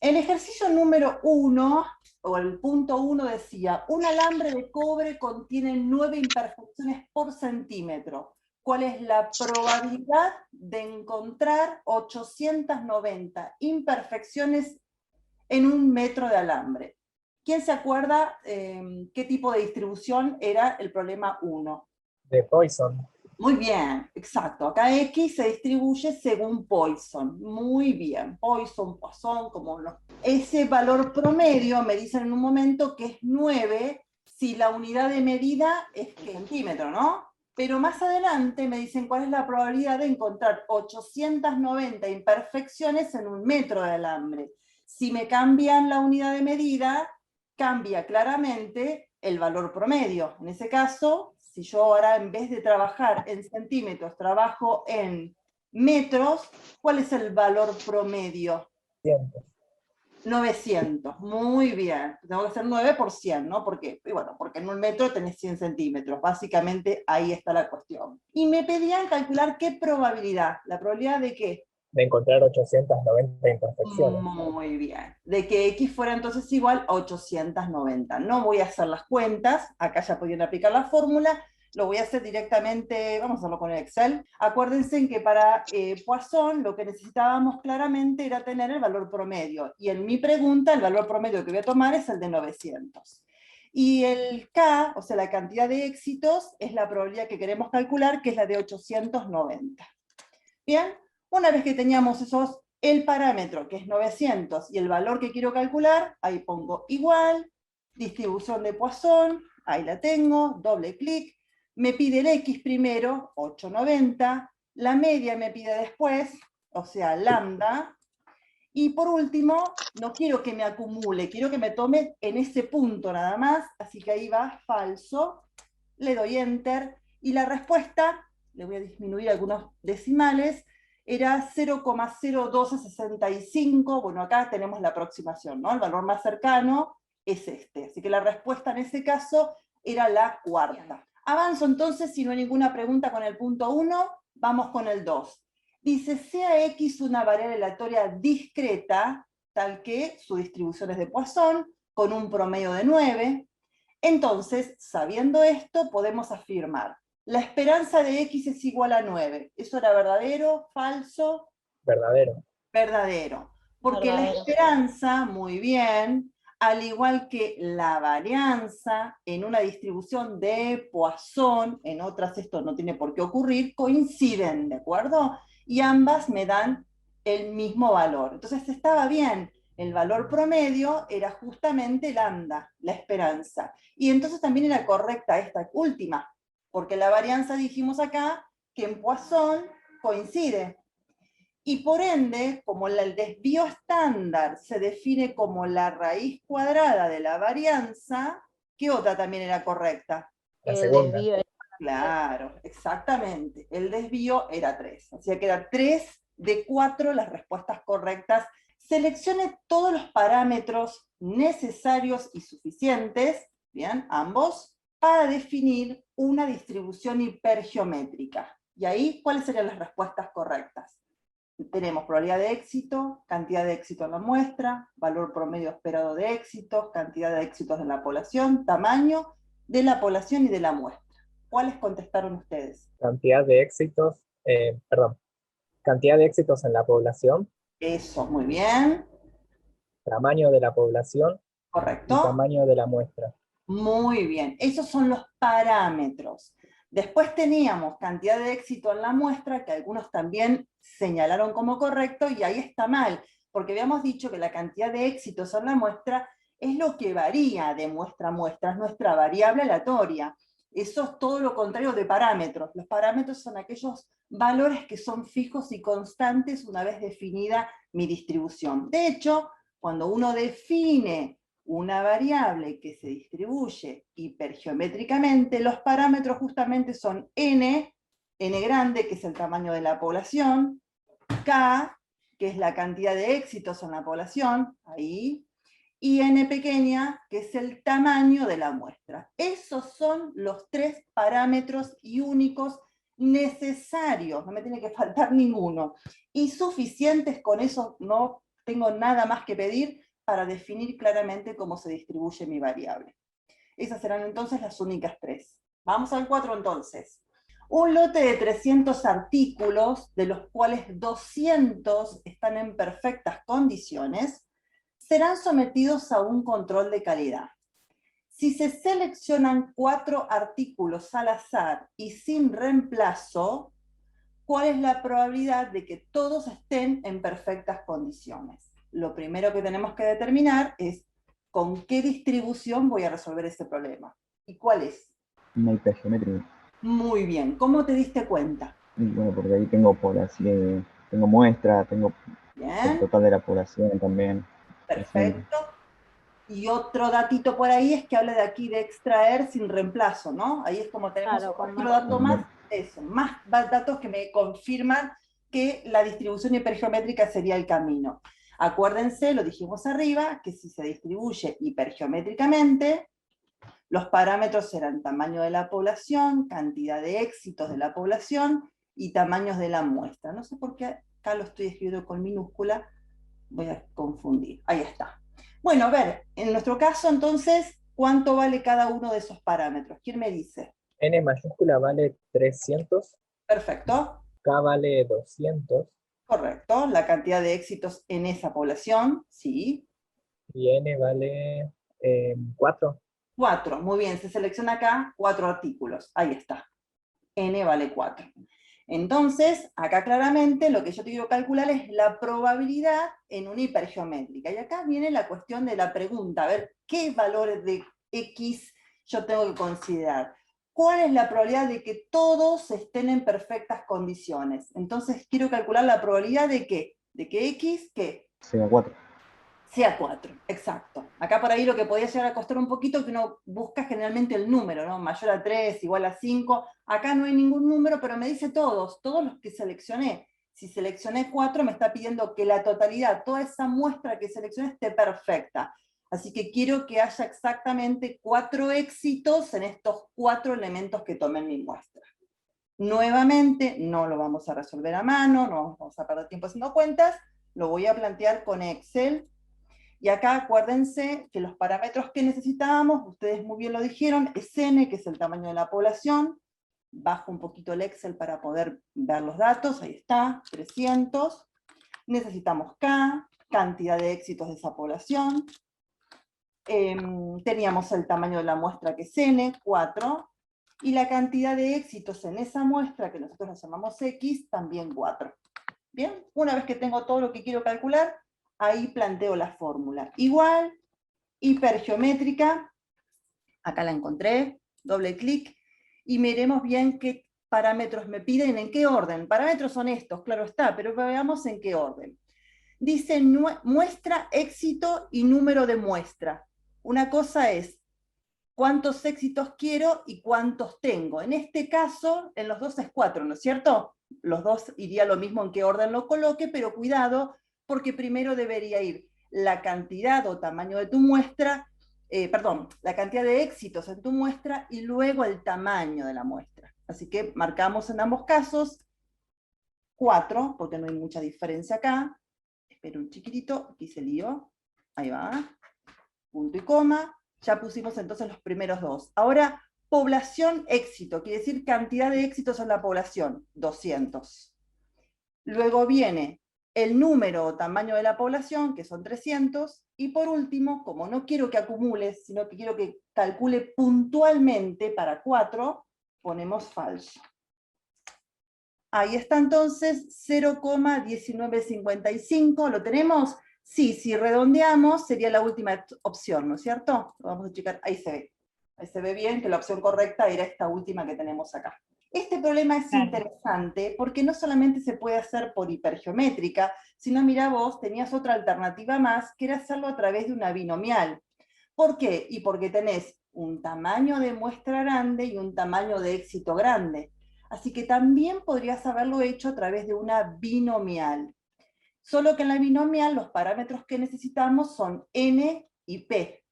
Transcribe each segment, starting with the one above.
El ejercicio número 1, o el punto 1 decía, un alambre de cobre contiene 9 imperfecciones por centímetro. ¿Cuál es la probabilidad de encontrar 890 imperfecciones en un metro de alambre? ¿Quién se acuerda qué tipo de distribución era el problema 1? De Poisson. Muy bien, exacto. Acá X se distribuye según Poisson. Muy bien. Poisson, Poisson, como no. Ese valor promedio me dicen en un momento que es 9 si la unidad de medida es centímetro, ¿no? Pero más adelante me dicen cuál es la probabilidad de encontrar 890 imperfecciones en un metro de alambre. Si me cambian la unidad de medida, cambia claramente el valor promedio. En ese caso, si yo ahora en vez de trabajar en centímetros, trabajo en metros, ¿cuál es el valor promedio? 900, muy bien. Tengo que hacer 9 por 100, ¿no? Porque, bueno, porque en un metro tenés 100 centímetros. Básicamente ahí está la cuestión. Y me pedían calcular qué probabilidad. ¿La probabilidad de qué? De encontrar 890 imperfecciones. Muy bien. De que X fuera entonces igual a 890. No voy a hacer las cuentas, acá ya podían aplicar la fórmula, lo voy a hacer directamente, vamos a hacerlo con el Excel. Acuérdense en que para Poisson lo que necesitábamos claramente era tener el valor promedio. Y en mi pregunta el valor promedio que voy a tomar es el de 900. Y el K, o sea, la cantidad de éxitos, es la probabilidad que queremos calcular, que es la de 890. Bien, una vez que teníamos el parámetro, que es 900, y el valor que quiero calcular, ahí pongo igual, distribución de Poisson, ahí la tengo, doble clic, me pide el X primero, 890, la media me pide después, o sea, lambda, y por último, no quiero que me acumule, quiero que me tome en ese punto nada más, así que ahí va falso, le doy enter, y la respuesta, le voy a disminuir algunos decimales, era 0,01265, bueno, acá tenemos la aproximación, ¿no? El valor más cercano es este, así que la respuesta en ese caso era la cuarta. Avanzo entonces, si no hay ninguna pregunta con el punto 1, vamos con el 2. Dice, sea X una variable aleatoria discreta, tal que su distribución es de Poisson, con un promedio de 9, entonces, sabiendo esto, podemos afirmar, la esperanza de X es igual a 9. ¿Eso era verdadero, falso? Verdadero. Verdadero. Porque la Verdadero. esperanza, muy bien, al igual que la varianza en una distribución de Poisson, en otras esto no tiene por qué ocurrir, coinciden, ¿de acuerdo? Y ambas me dan el mismo valor. Entonces estaba bien, el valor promedio era justamente lambda, la esperanza. Y entonces también era correcta esta última, porque la varianza dijimos acá que en Poisson coincide. Y por ende, como el desvío estándar se define como la raíz cuadrada de la varianza, ¿qué otra también era correcta? La El segunda. desvío. Claro, exactamente. El desvío era 3. O sea que era 3 de 4 las respuestas correctas. Seleccione todos los parámetros necesarios y suficientes, bien, ambos, para definir una distribución hipergeométrica. Y ahí, ¿cuáles serían las respuestas correctas? Tenemos probabilidad de éxito, cantidad de éxito en la muestra, valor promedio esperado de éxitos, cantidad de éxitos de la población, tamaño de la población y de la muestra. ¿Cuáles contestaron ustedes? Cantidad de éxitos, cantidad de éxitos en la población, Eso, muy bien, tamaño de la población y correcto. tamaño de la muestra. Muy bien, esos son los parámetros. Después teníamos cantidad de éxito en la muestra, que algunos también señalaron como correcto, y ahí está mal, porque habíamos dicho que la cantidad de éxitos en la muestra es lo que varía de muestra a muestra, es nuestra variable aleatoria. Eso es todo lo contrario de parámetros. Los parámetros son aquellos valores que son fijos y constantes una vez definida mi distribución. De hecho, cuando uno define una variable que se distribuye hipergeométricamente, los parámetros justamente son n grande, que es el tamaño de la población, k, que es la cantidad de éxitos en la población, ahí, y n pequeña, que es el tamaño de la muestra. Esos son los 3 parámetros y únicos necesarios, no me tiene que faltar ninguno, y suficientes con eso no tengo nada más que pedir para definir claramente cómo se distribuye mi variable. Esas serán entonces las únicas 3. Vamos al 4 entonces. Un lote de 300 artículos, de los cuales 200 están en perfectas condiciones, serán sometidos a un control de calidad. Si se seleccionan 4 artículos al azar y sin reemplazo, ¿cuál es la probabilidad de que todos estén en perfectas condiciones? Lo primero que tenemos que determinar es con qué distribución voy a resolver ese problema. ¿Y cuál es? Una hipergeométrica. Muy bien. ¿Cómo te diste cuenta? Y bueno, porque ahí tengo población, tengo muestra, tengo el Bien, total de la población también presente. perfecto. Y otro datito por ahí es que habla de aquí de extraer sin reemplazo, ¿no? Ahí es como tenemos Claro, con otro más dato más, eso, más datos que me confirman que la distribución hipergeométrica sería el camino. Acuérdense, lo dijimos arriba, que si se distribuye hipergeométricamente, los parámetros serán tamaño de la población, cantidad de éxitos de la población y tamaños de la muestra. No sé por qué acá lo estoy escribiendo con minúscula, voy a confundir. Ahí está. Bueno, a ver, en nuestro caso entonces, ¿cuánto vale cada uno de esos parámetros? ¿Quién me dice? N mayúscula vale 300, Perfecto, K vale 200 correcto. La cantidad de éxitos en esa población, sí. y N vale 4. 4, muy bien, se selecciona acá 4 artículos. Ahí está. N vale 4. Entonces, acá claramente lo que yo te quiero calcular es la probabilidad en una hipergeométrica. Y acá viene la cuestión de la pregunta, a ver, ¿qué valores de X yo tengo que considerar? ¿Cuál es la probabilidad de que todos estén en perfectas condiciones? Entonces, quiero calcular la probabilidad de ¿qué? De que X, ¿qué? Sea 4. Sea 4, exacto. Acá por ahí lo que podía llegar a costar un poquito, que uno busca generalmente el número, ¿no? Mayor a 3, igual a 5. Acá no hay ningún número, pero me dice todos los que seleccioné. Si seleccioné 4, me está pidiendo que la totalidad, toda esa muestra que seleccioné esté perfecta. Así que quiero que haya exactamente 4 éxitos en estos 4 elementos que tomé en mi muestra. Nuevamente, no lo vamos a resolver a mano, no vamos a perder tiempo haciendo cuentas, lo voy a plantear con Excel. Y acá acuérdense que los parámetros que necesitábamos, ustedes muy bien lo dijeron, es N, que es el tamaño de la población. Bajo un poquito el Excel para poder ver los datos, ahí está, 300. Necesitamos K, cantidad de éxitos de esa población. Teníamos el tamaño de la muestra que es N, 4. Y la cantidad de éxitos en esa muestra, que nosotros la llamamos X, también 4. Bien, una vez que tengo todo lo que quiero calcular, ahí planteo la fórmula. Igual, hipergeométrica, acá la encontré, doble clic, y miremos bien qué parámetros me piden, en qué orden. Parámetros son estos, claro está, pero veamos en qué orden. Dice muestra, éxito y número de muestra. Una cosa es cuántos éxitos quiero y cuántos tengo. En este caso, en los dos es 4, ¿no es cierto? Los dos iría lo mismo en qué orden lo coloque, pero cuidado, porque primero debería ir la cantidad o tamaño de tu muestra, la cantidad de éxitos en tu muestra y luego el tamaño de la muestra. Así que marcamos en ambos casos 4, porque no hay mucha diferencia acá. Espero un chiquitito, aquí se lío. Ahí va. Punto y coma. Ya pusimos entonces los primeros dos. Ahora, población éxito, quiere decir cantidad de éxitos en la población, 200. Luego viene el número o tamaño de la población, que son 300, y por último, como no quiero que acumule, sino que quiero que calcule puntualmente para 4, ponemos falso. Ahí está entonces 0,1955, ¿lo tenemos? Sí, si redondeamos sería la última opción, ¿no es cierto? Lo vamos a checar, ahí se ve. Ahí se ve bien que la opción correcta era esta última que tenemos acá. Este problema es interesante porque no solamente se puede hacer por hipergeométrica, sino mira vos, tenías otra alternativa más, que era hacerlo a través de una binomial. ¿Por qué? Y porque tenés un tamaño de muestra grande y un tamaño de éxito grande. Así que también podrías haberlo hecho a través de una binomial. Solo que en la binomial los parámetros que necesitamos son N y P,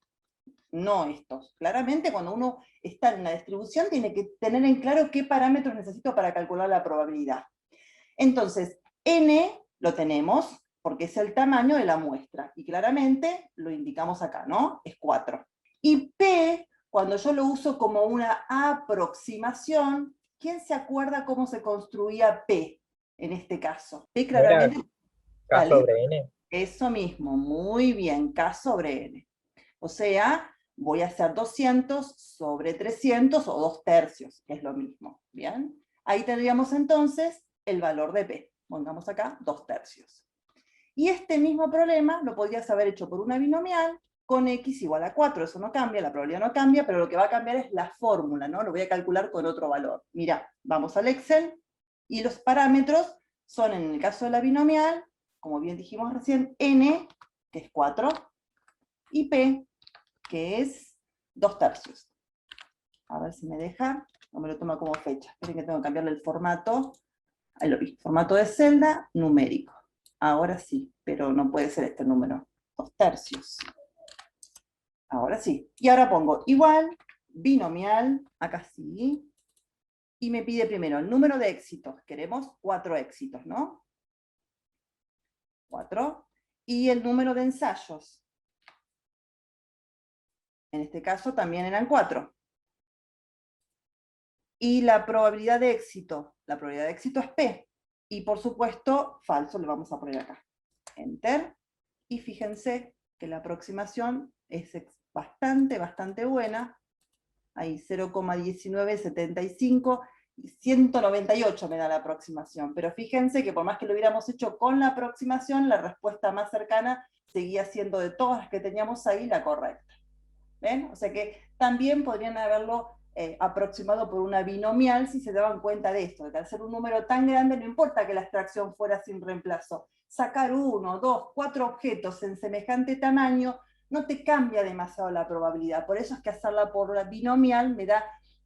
no estos. Claramente cuando uno está en una distribución tiene que tener en claro qué parámetros necesito para calcular la probabilidad. Entonces, N lo tenemos, porque es el tamaño de la muestra, y claramente lo indicamos acá, ¿no? Es 4. Y P, cuando yo lo uso como una aproximación, ¿quién se acuerda cómo se construía P en este caso? P ¿No era claramente, K dale, sobre N? eso mismo, muy bien, K sobre N. O sea, voy a hacer 200 sobre 300 o 2/3, que es lo mismo, ¿bien? Ahí tendríamos entonces el valor de P. Pongamos acá 2/3. Y este mismo problema lo podrías haber hecho por una binomial con x igual a 4. Eso no cambia, la probabilidad no cambia, pero lo que va a cambiar es la fórmula, ¿no? Lo voy a calcular con otro valor. Mirá, vamos al Excel, y los parámetros son, en el caso de la binomial, como bien dijimos recién, n, que es 4, y p, que es 2/3. A ver si me deja, no me lo toma como fecha. Esperen que tengo que cambiarle el formato. Ahí lo vi, formato de celda, numérico. Ahora sí, pero no puede ser este número. 2/3. Ahora sí. Y ahora pongo igual, binomial, acá sí. Y me pide primero el número de éxitos. Queremos 4 éxitos, ¿no? 4. Y el número de ensayos. En este caso también eran 4. Y la probabilidad de éxito. La probabilidad de éxito es P. Y por supuesto, falso, le vamos a poner acá. Enter. Y fíjense que la aproximación es bastante buena. Ahí 0,1975 y 198 me da la aproximación. Pero fíjense que por más que lo hubiéramos hecho con la aproximación, la respuesta más cercana seguía siendo de todas las que teníamos ahí la correcta. ¿Ven? O sea que también podrían haberlo aproximado por una binomial si se daban cuenta de esto, de que al ser un número tan grande no importa que la extracción fuera sin reemplazo. Sacar 1, 2, 4 objetos en semejante tamaño no te cambia demasiado la probabilidad. Por eso es que hacerla por la binomial me da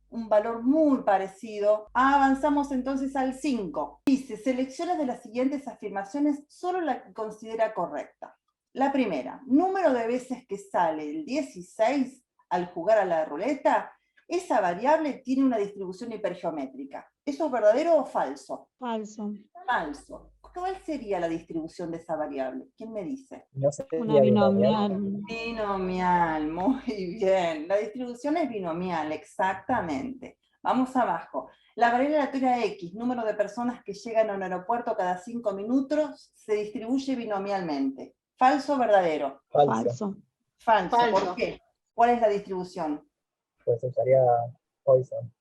un valor muy parecido. Avanzamos entonces al 5. Dice, selecciona de las siguientes afirmaciones solo la que considera correcta. La primera, número de veces que sale el 16 al jugar a la ruleta, esa variable tiene una distribución hipergeométrica. ¿Eso es verdadero o falso? Falso. Falso. ¿Cuál sería la distribución de esa variable? ¿Quién me dice? ¿No sería Una binomial? binomial. Binomial, muy bien. La distribución es binomial, exactamente. Vamos abajo. La variable aleatoria X, número de personas que llegan a un aeropuerto cada 5 minutos, se distribuye binomialmente. ¿Falso o verdadero? Falso. Falso. ¿Por Falso. qué? ¿Cuál es la distribución? Pues usaría Poisson.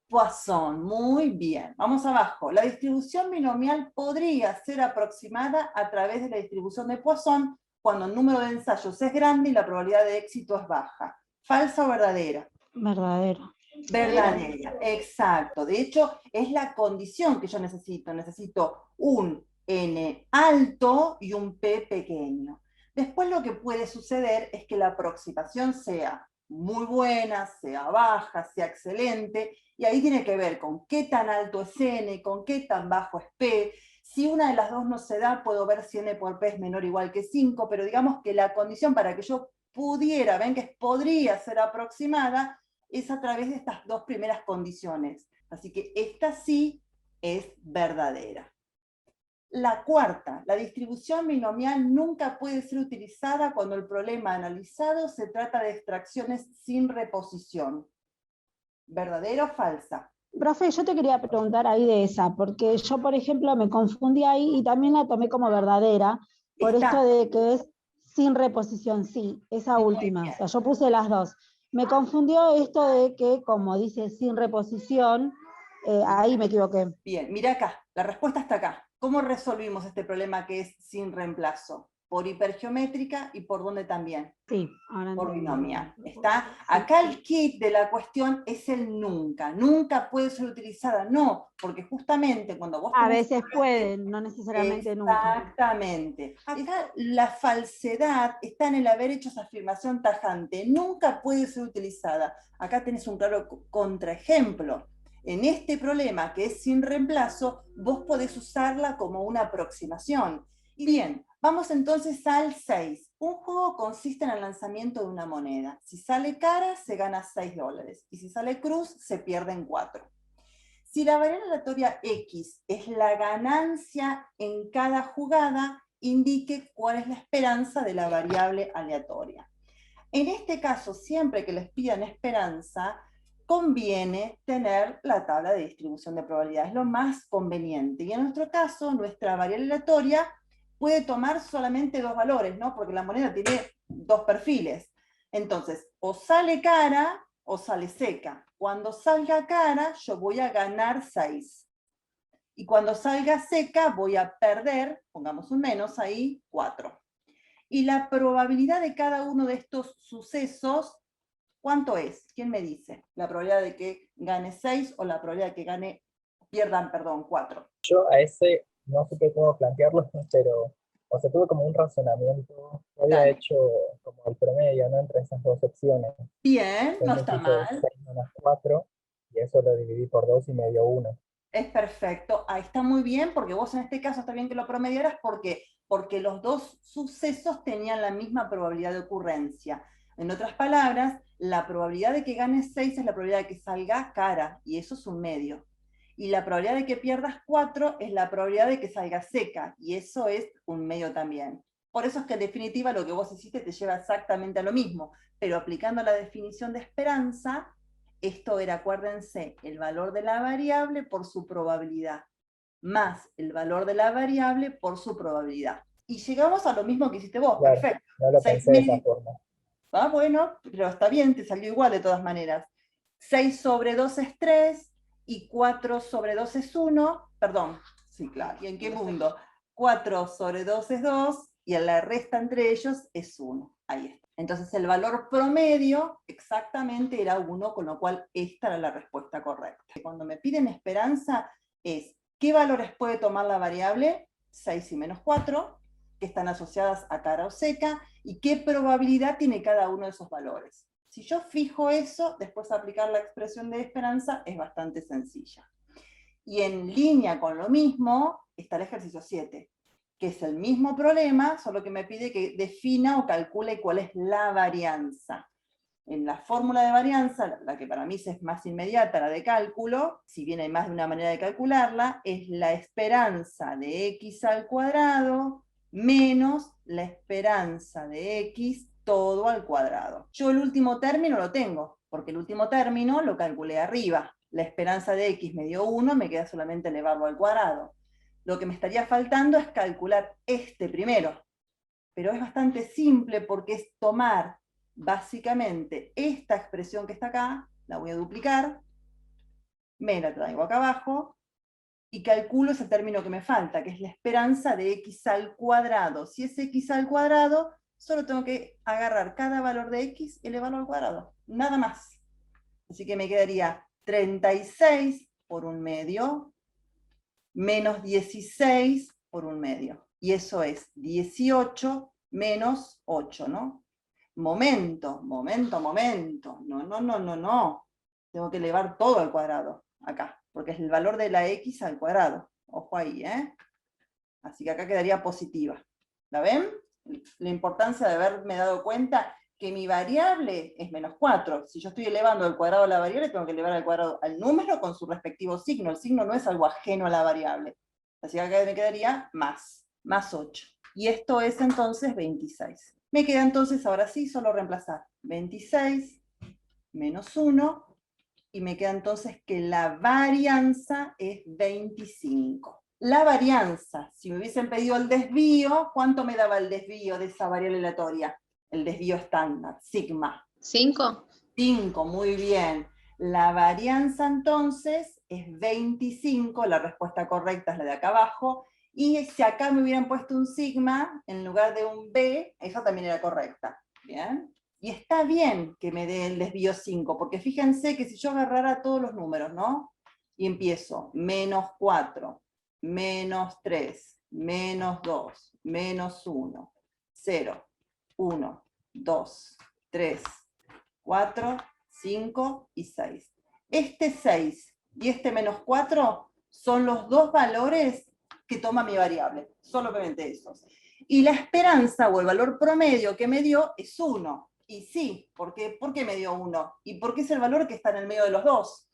Poisson, muy bien. Vamos abajo. La distribución binomial podría ser aproximada a través de la distribución de Poisson cuando el número de ensayos es grande y la probabilidad de éxito es baja. ¿Falsa o verdadera? Verdadero. Verdadera, exacto. De hecho, es la condición que yo necesito. Necesito un n alto y un p pequeño. Después lo que puede suceder es que la aproximación sea muy buena, sea baja, sea excelente, y ahí tiene que ver con qué tan alto es n, con qué tan bajo es p. Si una de las dos no se da, puedo ver si n por p es menor o igual que 5, pero digamos que la condición para que yo pudiera, ven que podría ser aproximada, es a través de estas dos primeras condiciones. Así que esta sí es verdadera. La cuarta, la distribución binomial nunca puede ser utilizada cuando el problema analizado se trata de extracciones sin reposición. ¿Verdadera o falsa? Profe, yo te quería preguntar ahí de esa, porque yo, por ejemplo, me confundí ahí y también la tomé como verdadera, por esto de que es sin reposición, sí, esa última. O sea, yo puse las dos. Me confundió esto de que, como dice sin reposición, ahí me equivoqué. Bien, mira acá, la respuesta está acá. ¿Cómo resolvimos este problema que es sin reemplazo? Por hipergeométrica y por dónde también. Sí, ahora Por entendí. binomial. ¿Está? Acá el kit de la cuestión es el nunca. Nunca puede ser utilizada. No, porque justamente cuando vos A tenés... veces pueden, no necesariamente nunca. Exactamente. Acá la falsedad está en el haber hecho esa afirmación tajante. Nunca puede ser utilizada. Acá tenés un claro contraejemplo. En este problema, que es sin reemplazo, vos podés usarla como una aproximación. Y bien, vamos entonces al 6. Un juego consiste en el lanzamiento de una moneda. Si sale cara, se gana $6. Y si sale cruz, se pierden 4. Si la variable aleatoria X es la ganancia en cada jugada, indique cuál es la esperanza de la variable aleatoria. En este caso, siempre que les pidan esperanza, conviene tener la tabla de distribución de probabilidades, lo más conveniente. Y en nuestro caso, nuestra variable aleatoria puede tomar solamente dos valores, ¿no? Porque la moneda tiene dos perfiles. Entonces, o sale cara o sale seca. Cuando salga cara, yo voy a ganar 6. Y cuando salga seca, voy a perder, pongamos un menos ahí, 4. Y la probabilidad de cada uno de estos sucesos, ¿cuánto es? ¿Quién me dice? ¿La probabilidad de que gane 6 o la probabilidad de que pierdan 4? Yo a ese no supe cómo plantearlo, pero, o sea, tuve como un razonamiento. Yo había Dale. hecho como el promedio, ¿no? Entre esas dos opciones. Bien, no Entonces está hice mal. 6 menos 4, y eso lo dividí por 2 y me dio 1. Es perfecto. Ahí está muy bien, porque vos en este caso está bien que lo promediaras, porque los dos sucesos tenían la misma probabilidad de ocurrencia. En otras palabras, la probabilidad de que ganes 6 es la probabilidad de que salga cara, y eso es un medio. Y la probabilidad de que pierdas 4 es la probabilidad de que salga seca, y eso es un medio también. Por eso es que en definitiva lo que vos hiciste te lleva exactamente a lo mismo, pero aplicando la definición de esperanza, esto era, acuérdense, el valor de la variable por su probabilidad, más el valor de la variable por su probabilidad. Y llegamos a lo mismo que hiciste vos, Claro, perfecto. no lo 6 pensé de esa forma. Ah, bueno, pero está bien, te salió igual de todas maneras. 6 sobre 2 es 3, y 4 sobre 2 es 1, perdón, sí, claro, ¿y en qué mundo? 4 sobre 2 es 2, y la resta entre ellos es 1. Ahí está. Entonces el valor promedio exactamente era 1, con lo cual esta era la respuesta correcta. Cuando me piden esperanza es, ¿qué valores puede tomar la variable? 6 y menos 4, que están asociadas a cara o seca, y qué probabilidad tiene cada uno de esos valores. Si yo fijo eso, después aplicar la expresión de esperanza es bastante sencilla. Y en línea con lo mismo está el ejercicio 7, que es el mismo problema, solo que me pide que defina o calcule cuál es la varianza. En la fórmula de varianza, la que para mí es más inmediata, la de cálculo, si bien hay más de una manera de calcularla, es la esperanza de x al cuadrado menos la esperanza de x todo al cuadrado. Yo el último término lo tengo, porque el último término lo calculé arriba. La esperanza de x me dio 1, me queda solamente elevarlo al cuadrado. Lo que me estaría faltando es calcular este primero, pero es bastante simple porque es tomar básicamente esta expresión que está acá, la voy a duplicar, me la traigo acá abajo, y calculo ese término que me falta, que es la esperanza de x al cuadrado. Si es x al cuadrado, solo tengo que agarrar cada valor de x y elevarlo al cuadrado, nada más. Así que me quedaría 36 por 1/2 menos 16 por 1/2. Y eso es 18 menos 8, ¿no? Momento. No. Tengo que elevar todo al cuadrado, acá, porque es el valor de la x al cuadrado. Ojo ahí, ¿eh? Así que acá quedaría positiva. ¿La ven? La importancia de haberme dado cuenta que mi variable es menos 4. Si yo estoy elevando al cuadrado a la variable, tengo que elevar al cuadrado al número con su respectivo signo. El signo no es algo ajeno a la variable. Así que acá me quedaría más 8. Y esto es entonces 26. Me queda entonces, ahora sí, solo reemplazar 26 menos 1, y me queda entonces que la varianza es 25. La varianza, si me hubiesen pedido el desvío, ¿cuánto me daba el desvío de esa variable aleatoria? El desvío estándar, sigma. 5. 5, muy bien. La varianza entonces es 25, la respuesta correcta es la de acá abajo, y si acá me hubieran puesto un sigma en lugar de un b, esa también era correcta. ¿Bien? Y está bien que me dé el desvío 5, porque fíjense que si yo agarrara todos los números, ¿no? Y empiezo, menos 4, menos 3, menos 2, menos 1, 0, 1, 2, 3, 4, 5 y 6. Este 6 y este menos 4 son los dos valores que toma mi variable, solamente esos. Y la esperanza o el valor promedio que me dio es 1. Y sí, ¿por qué me dio 1? Y porque es el valor que está en el medio de los dos.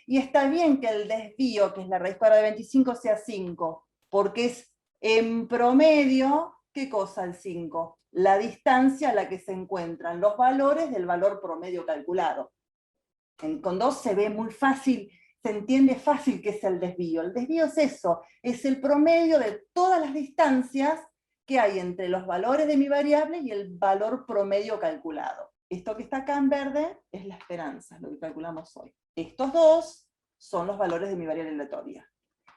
Y está bien que el desvío, que es la raíz cuadrada de 25, sea 5, porque es En promedio, ¿qué cosa el 5? La distancia a la que se encuentran los valores del valor promedio calculado. Con 2 se ve muy fácil, se entiende fácil qué es el desvío. El desvío es eso, es el promedio de todas las distancias que hay entre los valores de mi variable y el valor promedio calculado. Esto que está acá en verde es la esperanza, lo que calculamos hoy. Estos dos son los valores de mi variable aleatoria.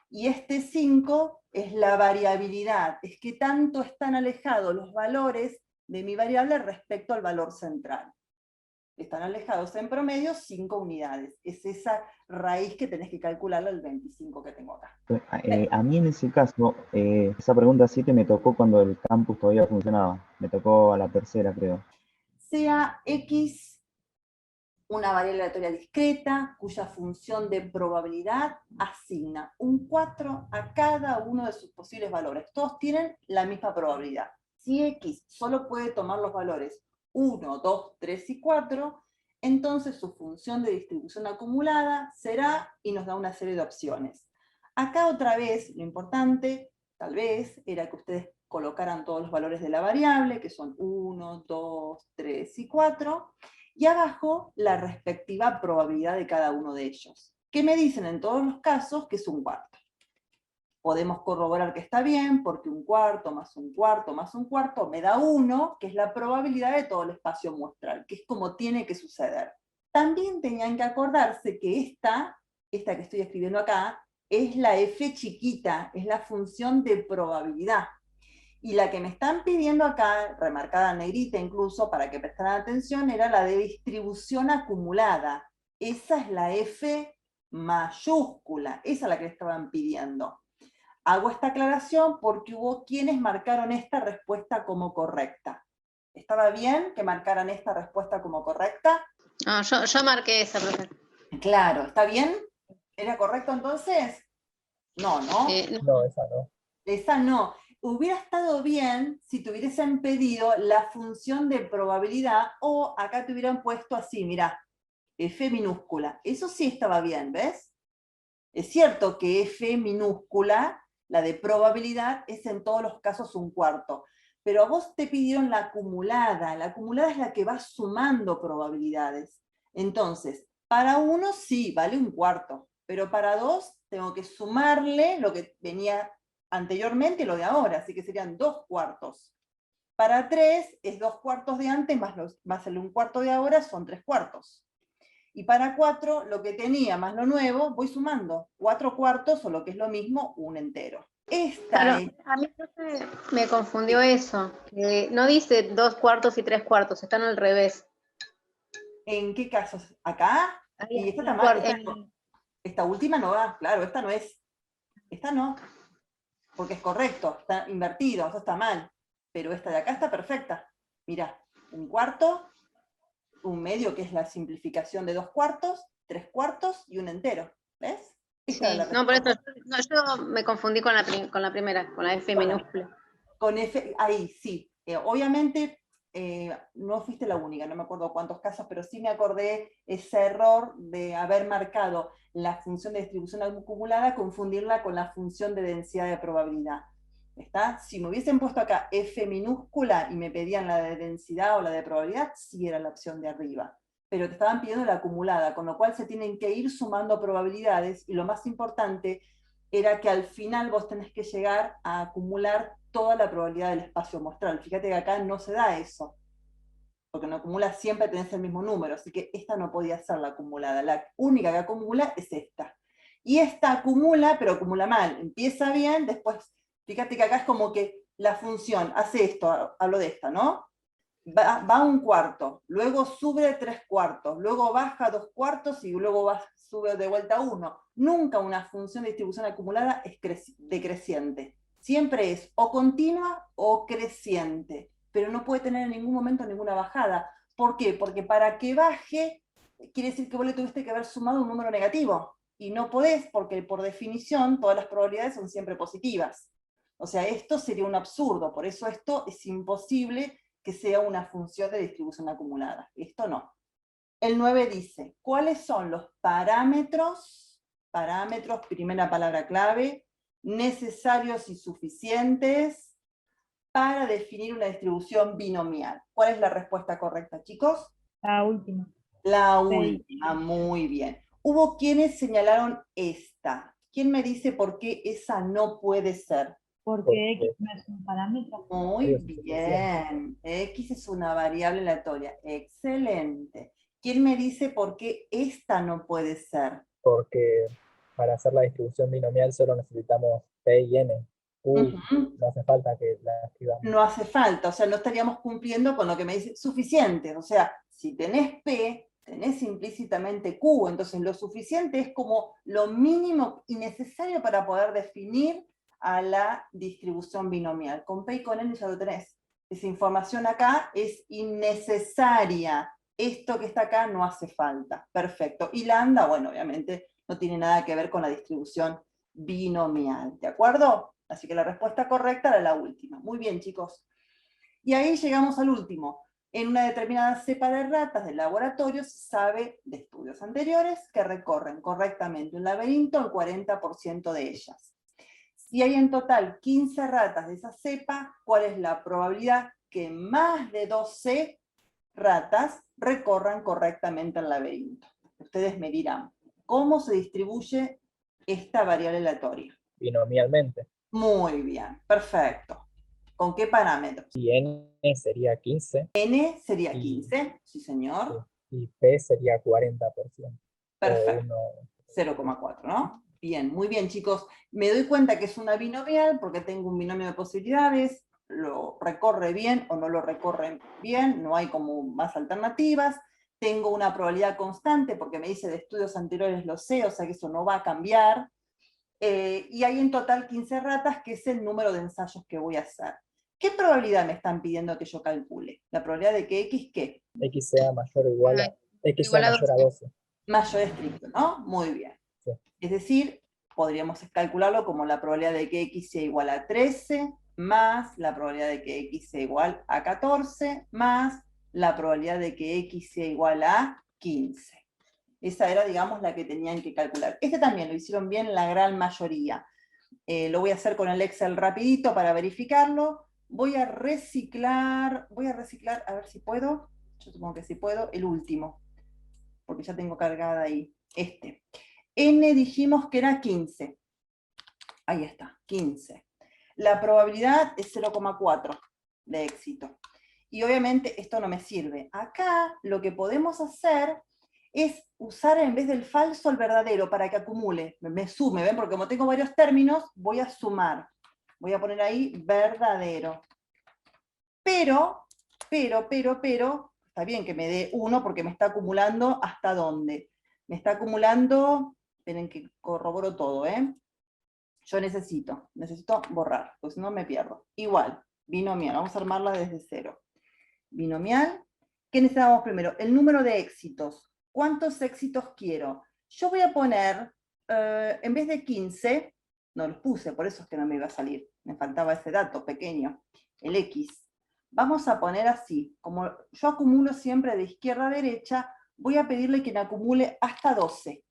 Y este 5 es la variabilidad, es que tanto están alejados los valores de mi variable respecto al valor central. Están alejados en promedio 5 unidades. Es esa raíz que tenés que calcular al 25 que tengo acá. A mí en ese caso, esa pregunta 7 me tocó cuando el campus todavía funcionaba. Me tocó a la tercera, creo. Sea X una variable aleatoria discreta, cuya función de probabilidad asigna un 4 a cada uno de sus posibles valores. Todos tienen la misma probabilidad. Si X solo puede tomar los valores 1, 2, 3 y 4, entonces su función de distribución acumulada será, y nos da una serie de opciones. Acá otra vez, lo importante, tal vez, era que ustedes colocaran todos los valores de la variable, que son 1, 2, 3 y 4, y abajo la respectiva probabilidad de cada uno de ellos. ¿Qué me dicen en todos los casos? Que es un cuarto. Podemos corroborar que está bien, porque un cuarto más un cuarto más un cuarto me da 1, que es la probabilidad de todo el espacio muestral, que es como tiene que suceder. También tenían que acordarse que esta que estoy escribiendo acá, es la f chiquita, es la función de probabilidad. Y la que me están pidiendo acá, remarcada en negrita incluso, para que prestaran atención, era la de distribución acumulada. Esa es la F mayúscula, esa es la que estaban pidiendo. Hago esta aclaración porque hubo quienes marcaron esta respuesta como correcta. ¿Estaba bien que marcaran esta respuesta como correcta? No, yo marqué esa, profe. Claro, ¿está bien? ¿Era correcto entonces? No, ¿no? No, esa no. Esa no. Hubiera estado bien si te hubiesen pedido la función de probabilidad, o acá te hubieran puesto así, mirá, F minúscula. Eso sí estaba bien, ¿ves? Es cierto que F minúscula, la de probabilidad, es en todos los casos un cuarto. Pero a vos te pidieron la acumulada. La acumulada es la que va sumando probabilidades. Entonces, para uno sí, vale un cuarto. Pero para dos tengo que sumarle lo que venía anteriormente y lo de ahora. Así que serían 2 cuartos. Para 3 es 2 cuartos de antes más el 1 cuarto de ahora, son 3 cuartos. Y para 4, lo que tenía más lo nuevo, voy sumando 4 cuartos, o lo que es lo mismo, un entero. Claro, a mí me confundió eso. Que no dice 2 cuartos y 3 cuartos, están al revés. ¿En qué casos? ¿Acá? Ahí Y esta está, está mal. Esta última no va, claro, esta no es. Esta no. Porque es correcto, está invertido, eso está mal. Pero esta de acá está perfecta. Mirá, un cuarto, un medio, que es la simplificación de 2 cuartos, 3 cuartos y un entero. ¿Ves? Sí, no, por eso yo me confundí con la primera, con la F minúscula. Con F, ahí sí. Obviamente no fuiste la única, no me acuerdo cuántos casos, pero sí me acordé ese error de haber marcado la función de distribución acumulada, confundirla con la función de densidad de probabilidad. ¿Está? Si me hubiesen puesto acá F minúscula y me pedían la de densidad o la de probabilidad, sí era la opción de arriba. Pero te estaban pidiendo la acumulada, con lo cual se tienen que ir sumando probabilidades, y lo más importante era que al final vos tenés que llegar a acumular toda la probabilidad del espacio muestral. Fíjate que acá no se da eso, porque no acumulas, siempre tenés el mismo número, así que esta no podía ser la acumulada. La única que acumula es esta. Y esta acumula, pero acumula mal. Empieza bien, después, fíjate que acá es como que la función hace esto, hablo de esta, ¿no? Va un cuarto, luego sube 3 cuartos, luego baja 2 cuartos y luego sube de vuelta 1. Nunca una función de distribución acumulada es decreciente. Siempre es o continua o creciente, pero no puede tener en ningún momento ninguna bajada. ¿Por qué? Porque para que baje, quiere decir que vos le tuviste que haber sumado un número negativo. Y no podés, porque por definición todas las probabilidades son siempre positivas. O sea, esto sería un absurdo, por eso esto es imposible que sea una función de distribución acumulada. Esto no. El 9 dice, ¿cuáles son los parámetros, primera palabra clave, necesarios y suficientes para definir una distribución binomial. ¿Cuál es la respuesta correcta, chicos? La última. La 6. última, muy bien. Hubo quienes señalaron esta. ¿Quién me dice por qué esa no puede ser? Porque X no es un parámetro. Muy bien. X es una variable aleatoria. Excelente. ¿Quién me dice por qué esta no puede ser? Porque para hacer la distribución binomial solo necesitamos P y N. Ujú. No hace falta que la escribamos. No hace falta, o sea, no estaríamos cumpliendo con lo que me dice suficiente. O sea, si tenés P, tenés implícitamente Q, entonces lo suficiente es como lo mínimo y necesario para poder definir a la distribución binomial. Con P y con N ya lo tenés. Esa información acá es innecesaria. Esto que está acá no hace falta. Perfecto. Y lambda, bueno, obviamente no tiene nada que ver con la distribución binomial. ¿De acuerdo? Así que la respuesta correcta era la última. Muy bien, chicos. Y ahí llegamos al último. En una determinada cepa de ratas del laboratorio se sabe de estudios anteriores que recorren correctamente un laberinto el 40% de ellas. Si hay en total 15 ratas de esa cepa, ¿cuál es la probabilidad que más de 12 ratas recorran correctamente el laberinto? Ustedes me dirán, ¿cómo se distribuye esta variable aleatoria? Binomialmente. Muy bien, perfecto. ¿Con qué parámetros? Y N sería 15. N sería Y- 15, sí señor. Y P sería 40%. Perfecto. O 0,4, ¿no? Bien, muy bien, chicos. Me doy cuenta que es una binomial porque tengo un binomio de posibilidades, lo recorre bien o no lo recorre bien, no hay como más alternativas. Tengo una probabilidad constante porque me dice de estudios anteriores lo sé, o sea que eso no va a cambiar. Y hay en total 15 ratas, que es el número de ensayos que voy a hacer. ¿Qué probabilidad me están pidiendo que yo calcule? La probabilidad de que X, ¿qué? X sea mayor o igual a, X sea Igual a mayor a 12. Mayor estricto, ¿no? Muy bien. Sí. Es decir, podríamos calcularlo como la probabilidad de que X sea igual a 13, más la probabilidad de que X sea igual a 14, más la probabilidad de que X sea igual a 15. Esa era, digamos, la que tenían que calcular. Este también lo hicieron bien la gran mayoría. Lo voy a hacer con el Excel rapidito para verificarlo. Voy a reciclar, a ver si puedo, yo supongo que sí puedo, el último, porque ya tengo cargada ahí, este. N dijimos que era 15. Ahí está, 15. La probabilidad es 0,4 de éxito. Y obviamente esto no me sirve. Acá lo que podemos hacer es usar en vez del falso el verdadero para que acumule, me sume, ¿ven? Porque como tengo varios términos, voy a sumar. Voy a poner ahí verdadero. Pero, está bien que me dé 1 porque me está acumulando ¿hasta dónde? Me está acumulando, esperen que corroboro todo, ¿eh? Yo necesito borrar, pues si no me pierdo. Igual, binomial, vamos a armarla desde cero. Binomial, ¿qué necesitamos primero? El número de éxitos. ¿Cuántos éxitos quiero? Yo voy a poner, en vez de 15, no los puse, por eso es que no me iba a salir. Me faltaba ese dato pequeño, el X. Vamos a poner así, como yo acumulo siempre de izquierda a derecha, voy a pedirle que me acumule hasta 12.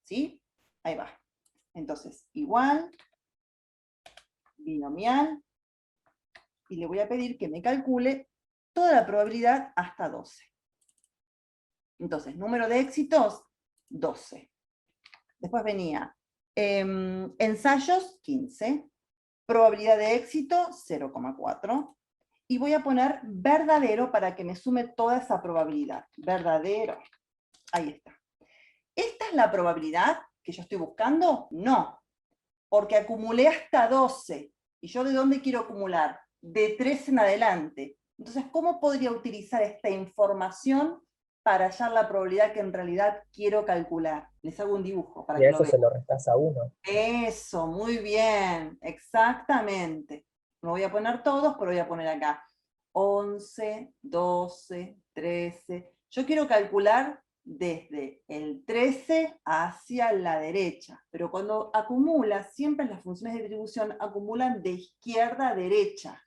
¿Sí? Ahí va. Entonces, igual, binomial, y le voy a pedir que me calcule toda la probabilidad hasta 12. Entonces, número de éxitos, 12. Después venía ensayos, 15. Probabilidad de éxito, 0,4. Y voy a poner verdadero para que me sume toda esa probabilidad. Verdadero. Ahí está. ¿Esta es la probabilidad que yo estoy buscando? No. Porque acumulé hasta 12. ¿Y yo de dónde quiero acumular? De 3 en adelante. Entonces, ¿cómo podría utilizar esta información para hallar la probabilidad que en realidad quiero calcular? Les hago un dibujo para Y que a lo eso vean. se lo restás a 1. Eso, muy bien, exactamente. No voy a poner todos, pero voy a poner acá 11, 12, 13. Yo quiero calcular desde el 13 hacia la derecha, pero cuando acumula, siempre las funciones de distribución acumulan de izquierda a derecha.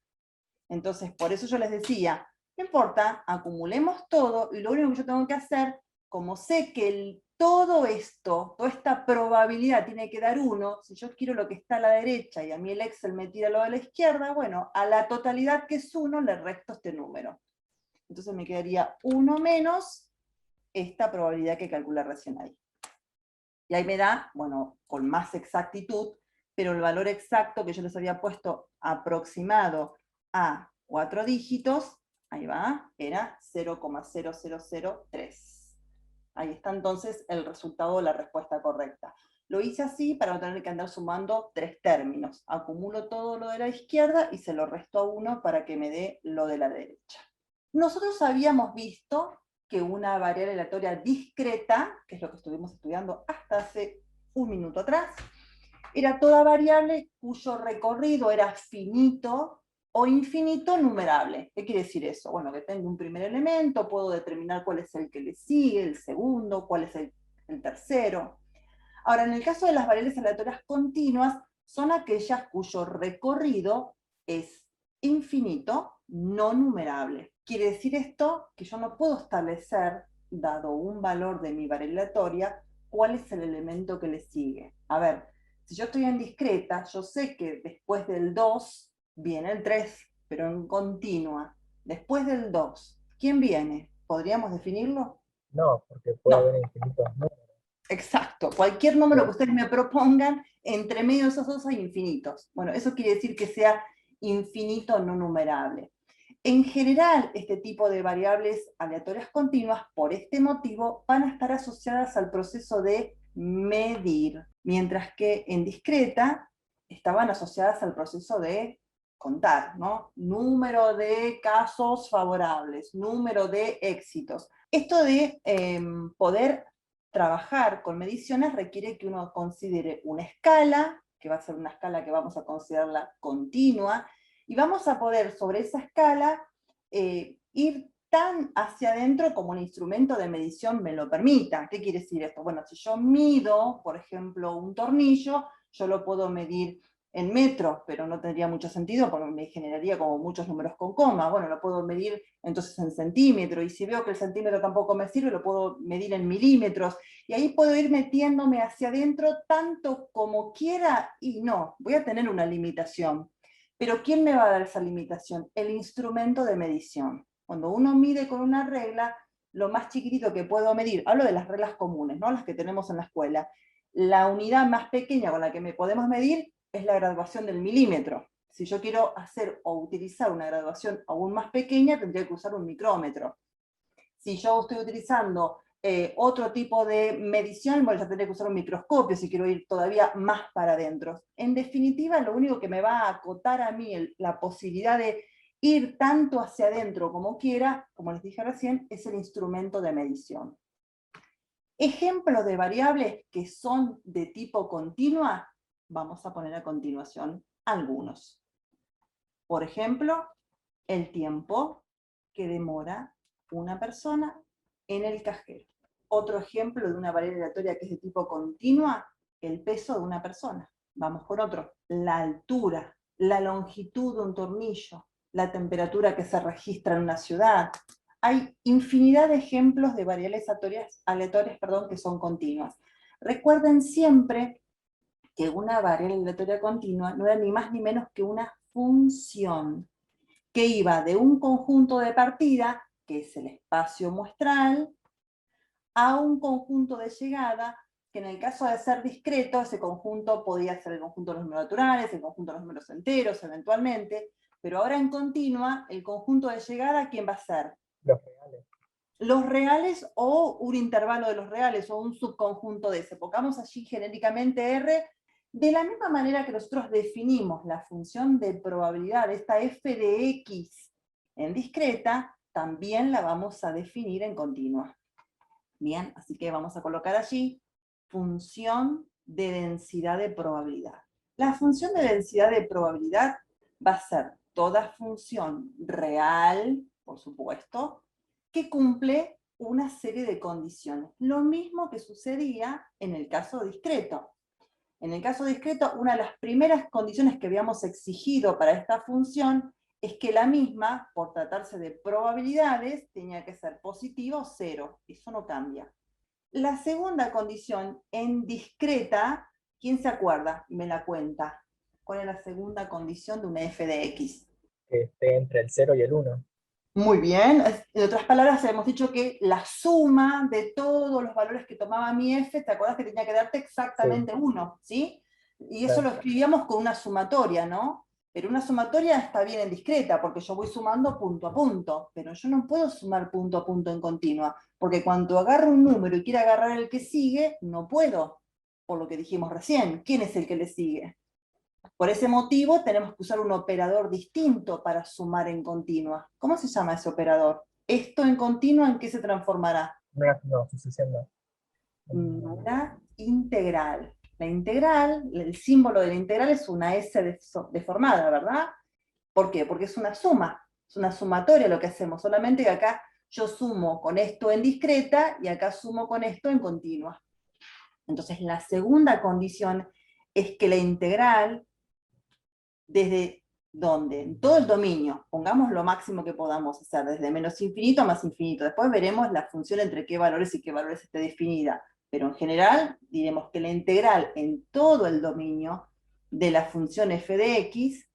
Entonces, por eso yo les decía, no importa, acumulemos todo, y lo único que yo tengo que hacer como sé que todo esto, toda esta probabilidad tiene que dar 1, si yo quiero lo que está a la derecha y a mí el Excel me tira lo de la izquierda, bueno, a la totalidad que es 1 le resto este número. Entonces me quedaría 1 menos esta probabilidad que calculé recién ahí. Y ahí me da, bueno, con más exactitud, pero el valor exacto que yo les había puesto aproximado a 4 dígitos, ahí va, era 0,0003. Ahí está entonces el resultado de la respuesta correcta. Lo hice así para no tener que andar sumando 3 términos. Acumulo todo lo de la izquierda y se lo resto a 1 para que me dé lo de la derecha. Nosotros habíamos visto que una variable aleatoria discreta, que es lo que estuvimos estudiando hasta hace un minuto atrás, era toda variable cuyo recorrido era finito o infinito numerable. ¿Qué quiere decir eso? Bueno, que tengo un primer elemento, puedo determinar cuál es el que le sigue, el segundo, cuál es el tercero. Ahora, en el caso de las variables aleatorias continuas, son aquellas cuyo recorrido es infinito, no numerable. Quiere decir esto que yo no puedo establecer, dado un valor de mi variable aleatoria, cuál es el elemento que le sigue. A ver, si yo estoy en discreta, yo sé que después del 2 viene el 3, pero en continua. Después del 2, ¿quién viene? ¿Podríamos definirlo? No, porque puede No. haber infinitos números. Exacto, cualquier número que ustedes me propongan, entre medio de esos dos hay infinitos. Bueno, eso quiere decir que sea infinito no numerable. En general, este tipo de variables aleatorias continuas, por este motivo, van a estar asociadas al proceso de medir, mientras que en discreta estaban asociadas al proceso de contar, ¿no? Número de casos favorables, número de éxitos. Esto de poder trabajar con mediciones requiere que uno considere una escala, que va a ser una escala que vamos a considerarla continua, y vamos a poder sobre esa escala ir tan hacia adentro como un instrumento de medición me lo permita. ¿Qué quiere decir esto? Bueno, si yo mido, por ejemplo, un tornillo, yo lo puedo medir en metros, pero no tendría mucho sentido porque me generaría como muchos números con coma. Bueno, lo puedo medir entonces en centímetros, y si veo que el centímetro tampoco me sirve, lo puedo medir en milímetros, y ahí puedo ir metiéndome hacia adentro tanto como quiera, y no, voy a tener una limitación. Pero ¿quién me va a dar esa limitación? El instrumento de medición. Cuando uno mide con una regla, lo más chiquitito que puedo medir, hablo de las reglas comunes, ¿no? Las que tenemos en la escuela, la unidad más pequeña con la que podemos medir es la graduación del milímetro. Si yo quiero hacer o utilizar una graduación aún más pequeña, tendría que usar un micrómetro. Si yo estoy utilizando otro tipo de medición, bueno, ya tendría que usar un microscopio si quiero ir todavía más para adentro. En definitiva, lo único que me va a acotar a mí la posibilidad de ir tanto hacia adentro como quiera, como les dije recién, es el instrumento de medición. Ejemplos de variables que son de tipo continua, vamos a poner a continuación algunos. Por ejemplo, el tiempo que demora una persona en el cajero. Otro ejemplo de una variable aleatoria que es de tipo continua, el peso de una persona. Vamos con otro. La altura, la longitud de un tornillo, la temperatura que se registra en una ciudad. Hay infinidad de ejemplos de variables aleatorias que son continuas. Recuerden siempre que una variable aleatoria continua no era ni más ni menos que una función que iba de un conjunto de partida, que es el espacio muestral, a un conjunto de llegada, que en el caso de ser discreto, ese conjunto podía ser el conjunto de los números naturales, el conjunto de los números enteros, eventualmente, pero ahora en continua, el conjunto de llegada, ¿quién va a ser? Los reales. Los reales o un intervalo de los reales o un subconjunto de ese. Pongamos allí genéricamente R, de la misma manera que nosotros definimos la función de probabilidad, esta f de x en discreta, también la vamos a definir en continua. Bien, así que vamos a colocar allí función de densidad de probabilidad. La función de densidad de probabilidad va a ser toda función real, por supuesto, que cumple una serie de condiciones. Lo mismo que sucedía en el caso discreto. En el caso discreto, una de las primeras condiciones que habíamos exigido para esta función es que la misma, por tratarse de probabilidades, tenía que ser positivo o cero. Eso no cambia. La segunda condición, en discreta, ¿quién se acuerda? Me la cuenta. ¿Cuál es la segunda condición de una f de x? Que esté entre el 0 y el 1. Muy bien. En otras palabras, hemos dicho que la suma de todos los valores que tomaba mi f, ¿te acuerdas que tenía que darte exactamente 1? ¿Sí? Y eso Claro. lo escribíamos con una sumatoria, ¿no? Pero una sumatoria está bien en discreta, porque yo voy sumando punto a punto, pero yo no puedo sumar punto a punto en continua, porque cuando agarro un número y quiero agarrar el que sigue, no puedo, por lo que dijimos recién. ¿Quién es el que le sigue? Por ese motivo tenemos que usar un operador distinto para sumar en continua. ¿Cómo se llama ese operador? ¿Esto en continua en qué se transformará? No, sucesión no. Una integral. La integral, el símbolo de la integral es una S deformada, ¿verdad? ¿Por qué? Porque es una suma, es una sumatoria lo que hacemos, solamente que acá yo sumo con esto en discreta y acá sumo con esto en continua. Entonces la segunda condición es que la integral, desde ¿dónde? En todo el dominio, pongamos lo máximo que podamos hacer, desde menos infinito a más infinito. Después veremos la función entre qué valores y qué valores esté definida. Pero en general, diremos que la integral en todo el dominio de la función f de x,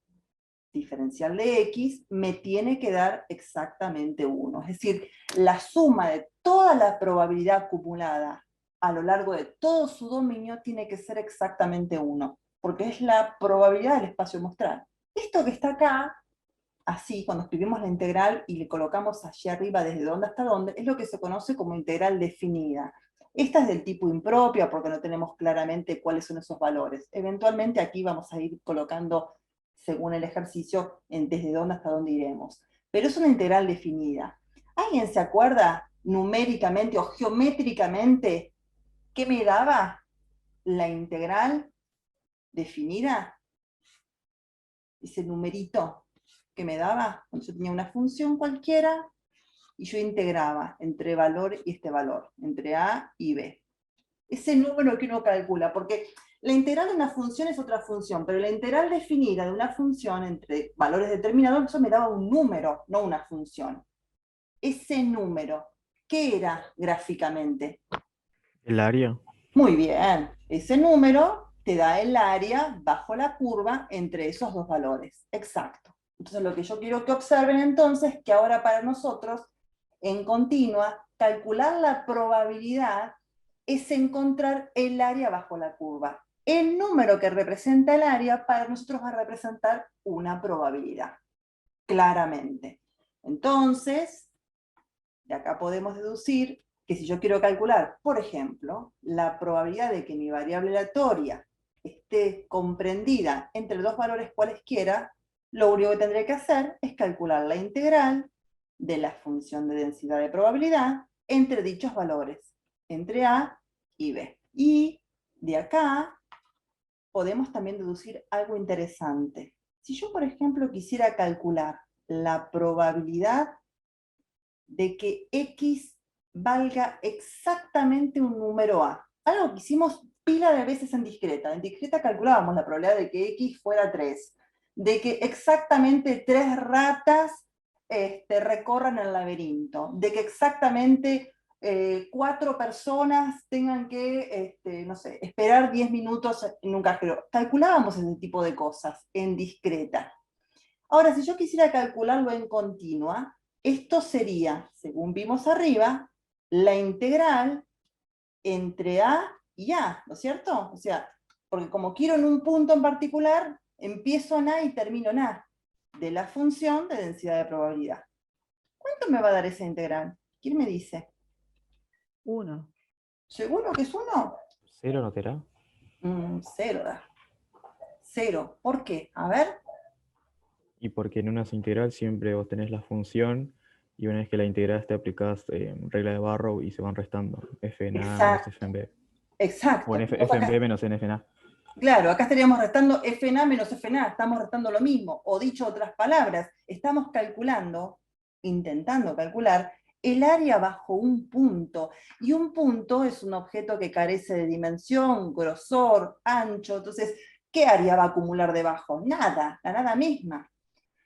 diferencial de x, me tiene que dar exactamente 1. Es decir, la suma de toda la probabilidad acumulada a lo largo de todo su dominio tiene que ser exactamente 1, porque es la probabilidad del espacio muestral. Esto que está acá, así, cuando escribimos la integral y le colocamos allí arriba desde dónde hasta dónde, es lo que se conoce como integral definida. Esta es del tipo impropia porque no tenemos claramente cuáles son esos valores. Eventualmente aquí vamos a ir colocando, según el ejercicio, desde dónde hasta dónde iremos. Pero es una integral definida. ¿Alguien se acuerda numéricamente o geométricamente qué me daba la integral definida? Ese numerito que me daba, cuando yo tenía una función cualquiera, y yo integraba entre valor y este valor, entre A y B. Ese número que uno calcula, porque la integral de una función es otra función, pero la integral definida de una función entre valores determinados, eso me daba un número, no una función. Ese número, ¿qué era gráficamente? El área. Muy bien, ese número te da el área bajo la curva entre esos dos valores. Exacto. Entonces lo que yo quiero que observen entonces, que ahora para nosotros, en continua, calcular la probabilidad es encontrar el área bajo la curva. El número que representa el área para nosotros va a representar una probabilidad, claramente. Entonces, de acá podemos deducir que si yo quiero calcular, por ejemplo, la probabilidad de que mi variable aleatoria esté comprendida entre dos valores cualesquiera, lo único que tendré que hacer es calcular la integral de la función de densidad de probabilidad entre dichos valores, entre A y B. Y de acá podemos también deducir algo interesante. Si yo, por ejemplo, quisiera calcular la probabilidad de que X valga exactamente un número A. Algo que hicimos pila de veces en discreta. En discreta calculábamos la probabilidad de que X fuera 3, de que exactamente 3 ratas recorran el laberinto, de que exactamente 4 personas tengan que, no sé, esperar 10 minutos en un cajero. Calculábamos ese tipo de cosas en discreta. Ahora, si yo quisiera calcularlo en continua, esto sería, según vimos arriba, la integral entre A y A, ¿no es cierto? O sea, porque como quiero en un punto en particular, empiezo en A y termino en A, de la función de densidad de probabilidad. ¿Cuánto me va a dar esa integral? ¿Quién me dice? 1. ¿Seguro que es 1? ¿Cero no será? 0 da. 0. ¿Por qué? A ver. Y porque en una integral siempre vos tenés la función y una vez que la integral esté aplicada regla de Barrow y se van restando f en A menos Exacto. f en B. Exacto. O en f en B menos en f en A. Claro, acá estaríamos restando f en A menos f en A, estamos restando lo mismo, o dicho otras palabras, estamos calculando, intentando calcular, el área bajo un punto, y un punto es un objeto que carece de dimensión, grosor, ancho, entonces, ¿qué área va a acumular debajo? Nada, la nada misma.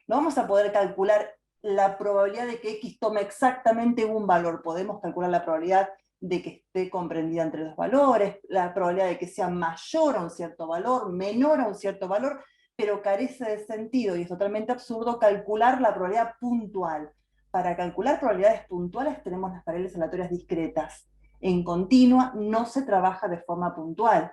No vamos a poder calcular la probabilidad de que X tome exactamente un valor, podemos calcular la probabilidad de que esté comprendida entre los valores, la probabilidad de que sea mayor a un cierto valor, menor a un cierto valor, pero carece de sentido y es totalmente absurdo calcular la probabilidad puntual. Para calcular probabilidades puntuales tenemos las variables aleatorias discretas. En continua no se trabaja de forma puntual,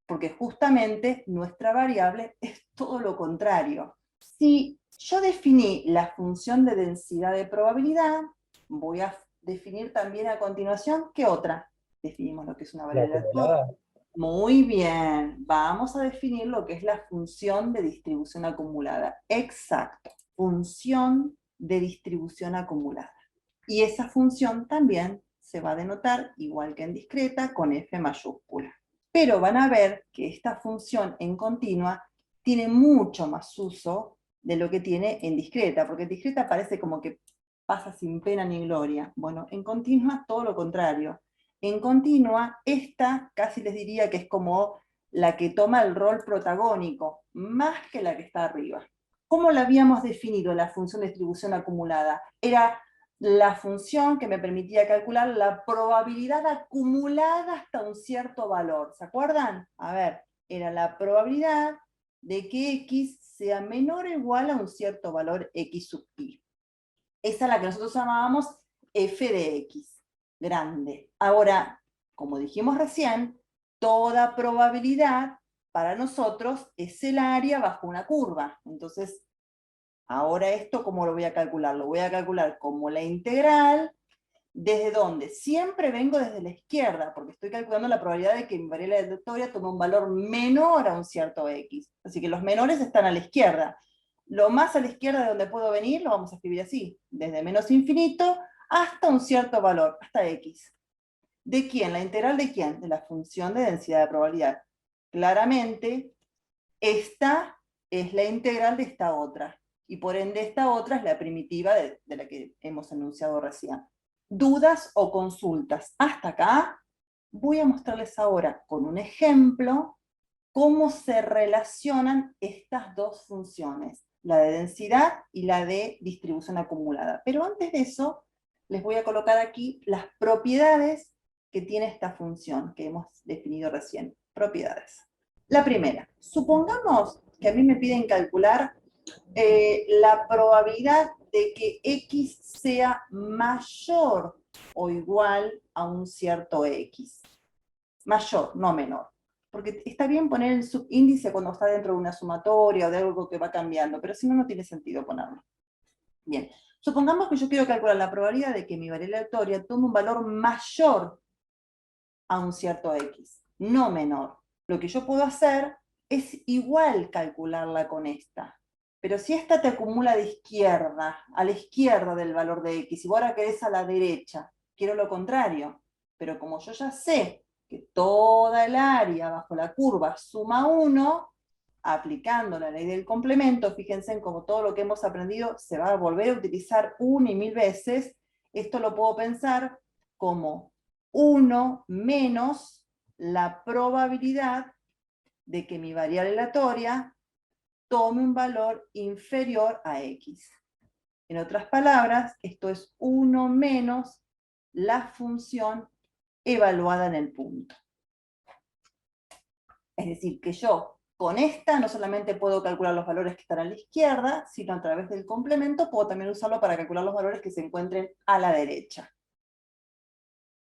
porque justamente nuestra variable es todo lo contrario. Si yo definí la función de densidad de probabilidad, voy a definir también a continuación, ¿qué otra? Definimos lo que es una La variable acumulada. aleatoria. Muy bien, vamos a definir lo que es la función de distribución acumulada. Exacto, función de distribución acumulada. Y esa función también se va a denotar, igual que en discreta, con F mayúscula. Pero van a ver que esta función en continua tiene mucho más uso de lo que tiene en discreta, porque en discreta parece como que pasa sin pena ni gloria. Bueno, en continua todo lo contrario. En continua, esta casi les diría que es como la que toma el rol protagónico, más que la que está arriba. ¿Cómo la habíamos definido la función de distribución acumulada? Era la función que me permitía calcular la probabilidad acumulada hasta un cierto valor. ¿Se acuerdan? A ver, era la probabilidad de que x sea menor o igual a un cierto valor x sub i. Esa es la que nosotros llamábamos f de x, grande. Ahora, como dijimos recién, toda probabilidad para nosotros es el área bajo una curva. Entonces, ahora esto, ¿cómo lo voy a calcular? Lo voy a calcular como la integral, ¿desde dónde? Siempre vengo desde la izquierda, porque estoy calculando la probabilidad de que mi variable aleatoria tome un valor menor a un cierto x. Así que los menores están a la izquierda. Lo más a la izquierda de donde puedo venir, lo vamos a escribir así, desde menos infinito hasta un cierto valor, hasta x. ¿De quién? ¿La integral de quién? De la función de densidad de probabilidad. Claramente, esta es la integral de esta otra, y por ende esta otra es la primitiva de la que hemos enunciado recién. ¿Dudas o consultas? Hasta acá voy a mostrarles ahora con un ejemplo cómo se relacionan estas dos funciones, la de densidad y la de distribución acumulada. Pero antes de eso, les voy a colocar aquí las propiedades que tiene esta función que hemos definido recién. Propiedades. La primera, supongamos que a mí me piden calcular la probabilidad de que x sea mayor o igual a un cierto x. Mayor, no menor. Porque está bien poner el subíndice cuando está dentro de una sumatoria o de algo que va cambiando, pero si no, no tiene sentido ponerlo. Bien, supongamos que yo quiero calcular la probabilidad de que mi variable aleatoria tome un valor mayor a un cierto x, no menor. Lo que yo puedo hacer es igual calcularla con esta. Pero si esta te acumula de izquierda, a la izquierda del valor de x, y vos ahora querés a la derecha, quiero lo contrario. Pero como yo ya sé que toda el área bajo la curva suma 1, aplicando la ley del complemento, fíjense en cómo todo lo que hemos aprendido se va a volver a utilizar 1 y 1000 veces, esto lo puedo pensar como 1 menos la probabilidad de que mi variable aleatoria tome un valor inferior a x. En otras palabras, esto es 1 menos la función evaluada en el punto. Es decir, que yo con esta no solamente puedo calcular los valores que están a la izquierda, sino a través del complemento puedo también usarlo para calcular los valores que se encuentren a la derecha.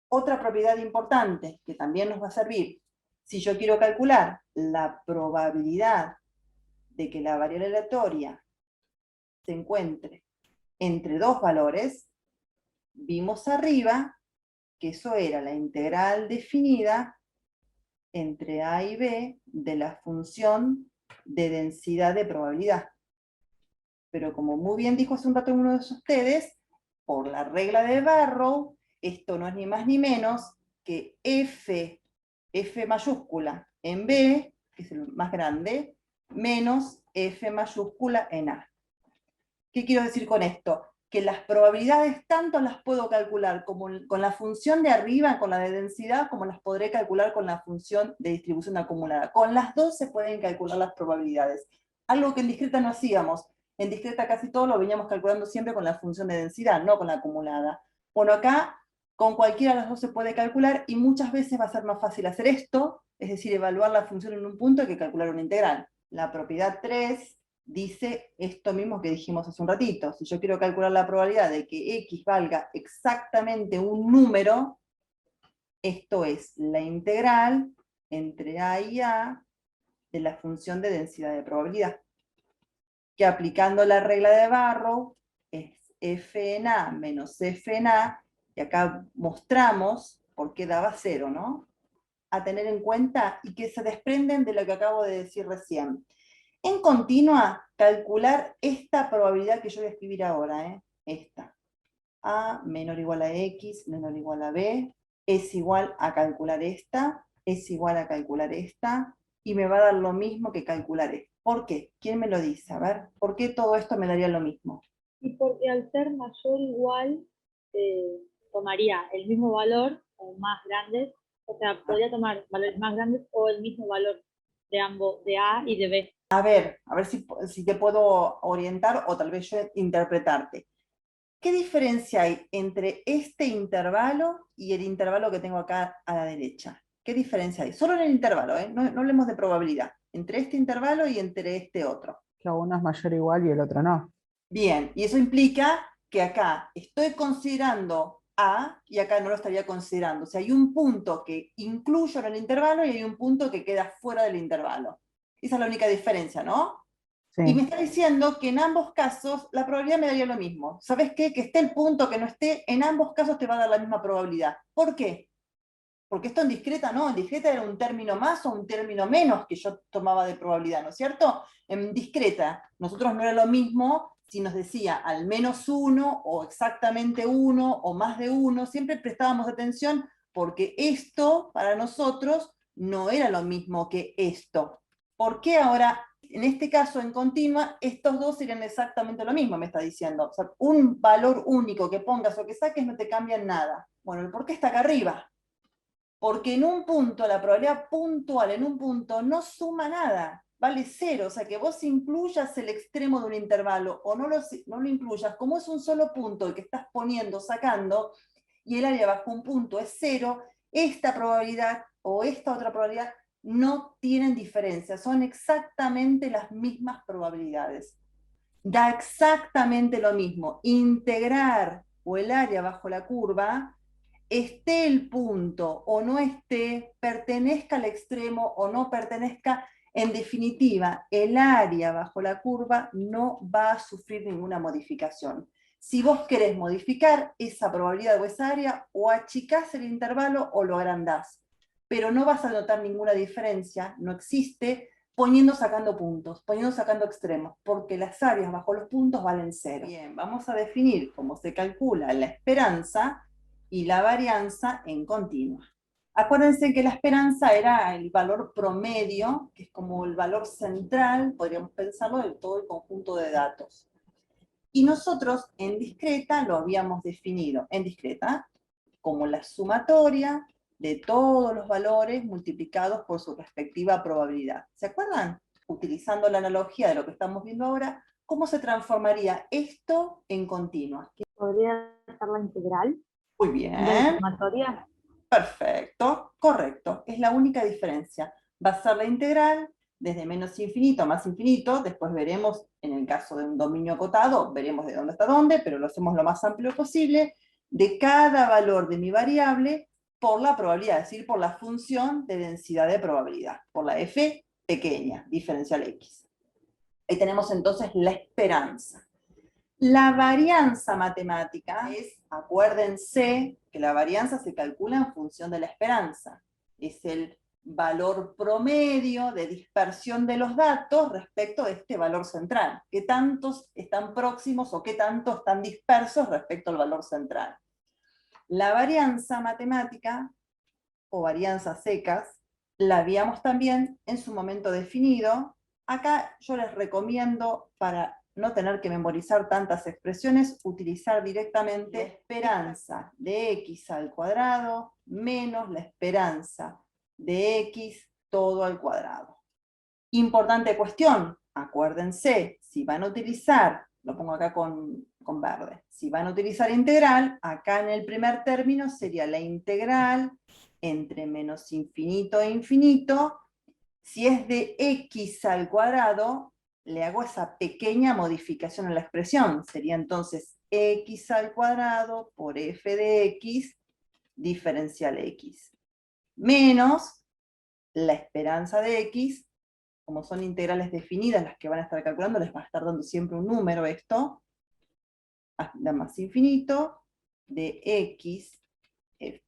Otra propiedad importante que también nos va a servir, si yo quiero calcular la probabilidad de que la variable aleatoria se encuentre entre dos valores, vimos arriba que eso era la integral definida entre A y B de la función de densidad de probabilidad. Pero como muy bien dijo hace un rato uno de ustedes, por la regla de Barrow, esto no es ni más ni menos que F mayúscula en B, que es el más grande, menos F mayúscula en A. ¿Qué quiero decir con esto? Que las probabilidades tanto las puedo calcular como con la función de arriba, con la de densidad, como las podré calcular con la función de distribución acumulada. Con las dos se pueden calcular las probabilidades. Algo que en discreta no hacíamos. En discreta casi todo lo veníamos calculando siempre con la función de densidad, no con la acumulada. Bueno, acá Con cualquiera de las dos se puede calcular y muchas veces va a ser más fácil hacer esto, es decir, evaluar la función en un punto que calcular una integral. La propiedad 3 dice esto mismo que dijimos hace un ratito. Si yo quiero calcular la probabilidad de que x valga exactamente un número, esto es la integral entre a y a de la función de densidad de probabilidad, que aplicando la regla de Barrow es f en a menos f en a, y acá mostramos por qué daba 0, ¿no? A tener en cuenta y que se desprenden de lo que acabo de decir recién. En continua, calcular esta probabilidad que yo voy a escribir ahora, esta. A menor o igual a X, menor o igual a B, es igual a calcular esta, es igual a calcular esta, y me va a dar lo mismo que calcular esto. ¿Por qué? ¿Quién me lo dice? A ver, ¿por qué todo esto me daría lo mismo? Y porque al ser mayor o igual, tomaría el mismo valor o más grandes, o sea, podría tomar valores más grandes o el mismo valor de ambos, de A y de B. A ver si te puedo orientar o tal vez yo interpretarte. ¿Qué diferencia hay entre este intervalo y el intervalo que tengo acá a la derecha? ¿Qué diferencia hay? Solo en el intervalo, no hablemos de probabilidad. Entre este intervalo y entre este otro. Que uno es mayor o igual y el otro no. Bien, y eso implica que acá estoy considerando A y acá no lo estaría considerando. O sea, hay un punto que incluyo en el intervalo y hay un punto que queda fuera del intervalo. Esa es la única diferencia, ¿no? Sí. Y me está diciendo que en ambos casos la probabilidad me daría lo mismo. ¿Sabes qué? Que esté el punto, que no esté, en ambos casos te va a dar la misma probabilidad. ¿Por qué? Porque esto en discreta no, en discreta era un término más o un término menos que yo tomaba de probabilidad, ¿no es cierto? En discreta, nosotros no era lo mismo si nos decía al menos 1, o exactamente 1, o más de 1, siempre prestábamos atención porque esto para nosotros no era lo mismo que esto. ¿Por qué ahora, en este caso en continua, estos dos serían exactamente lo mismo, me está diciendo? O sea, un valor único que pongas o que saques no te cambia en nada. Bueno, el por qué está acá arriba. Porque en un punto, la probabilidad puntual en un punto no suma nada, vale 0, o sea que vos incluyas el extremo de un intervalo o no lo incluyas, como es un solo punto el que estás poniendo, sacando, y el área bajo un punto es 0, esta probabilidad o esta otra probabilidad no tienen diferencia, son exactamente las mismas probabilidades. Da exactamente lo mismo, integrar o el área bajo la curva, esté el punto o no esté, pertenezca al extremo o no pertenezca, en definitiva, el área bajo la curva no va a sufrir ninguna modificación. Si vos querés modificar esa probabilidad o esa área, o achicás el intervalo o lo agrandás, pero no vas a notar ninguna diferencia, no existe, sacando puntos, sacando extremos, porque las áreas bajo los puntos valen 0. Bien, vamos a definir cómo se calcula la esperanza y la varianza en continua. Acuérdense que la esperanza era el valor promedio, que es como el valor central, podríamos pensarlo, de todo el conjunto de datos. Y nosotros en discreta lo habíamos definido, en discreta, como la sumatoria de todos los valores multiplicados por su respectiva probabilidad. ¿Se acuerdan? Utilizando la analogía de lo que estamos viendo ahora, ¿cómo se transformaría esto en continua? ¿Podría ser la integral? Muy ¿De la bien. sumatoria? Perfecto, correcto. Es la única diferencia. Va a ser la integral desde menos infinito a más infinito. Después veremos, en el caso de un dominio acotado, veremos de dónde hasta dónde, pero lo hacemos lo más amplio posible, de cada valor de mi variable por la probabilidad, es decir, por la función de densidad de probabilidad, por la f pequeña, diferencial x. Ahí tenemos entonces la esperanza. La varianza matemática es, acuérdense, que la varianza se calcula en función de la esperanza. Es el valor promedio de dispersión de los datos respecto de este valor central. ¿Qué tantos están próximos o qué tantos están dispersos respecto al valor central? La varianza matemática, o varianzas secas, la habíamos también en su momento definido. Acá yo les recomiendo, para no tener que memorizar tantas expresiones, utilizar directamente la esperanza de x al cuadrado menos la esperanza de x todo al cuadrado. Importante cuestión, acuérdense, si van a utilizar, lo pongo acá con con verde. Si van a utilizar integral, acá en el primer término sería la integral entre menos infinito e infinito. Si es de x al cuadrado, le hago esa pequeña modificación en la expresión. Sería entonces x al cuadrado por f de x diferencial x. Menos la esperanza de x, como son integrales definidas las que van a estar calculando, les va a estar dando siempre un número esto, hasta más infinito, de x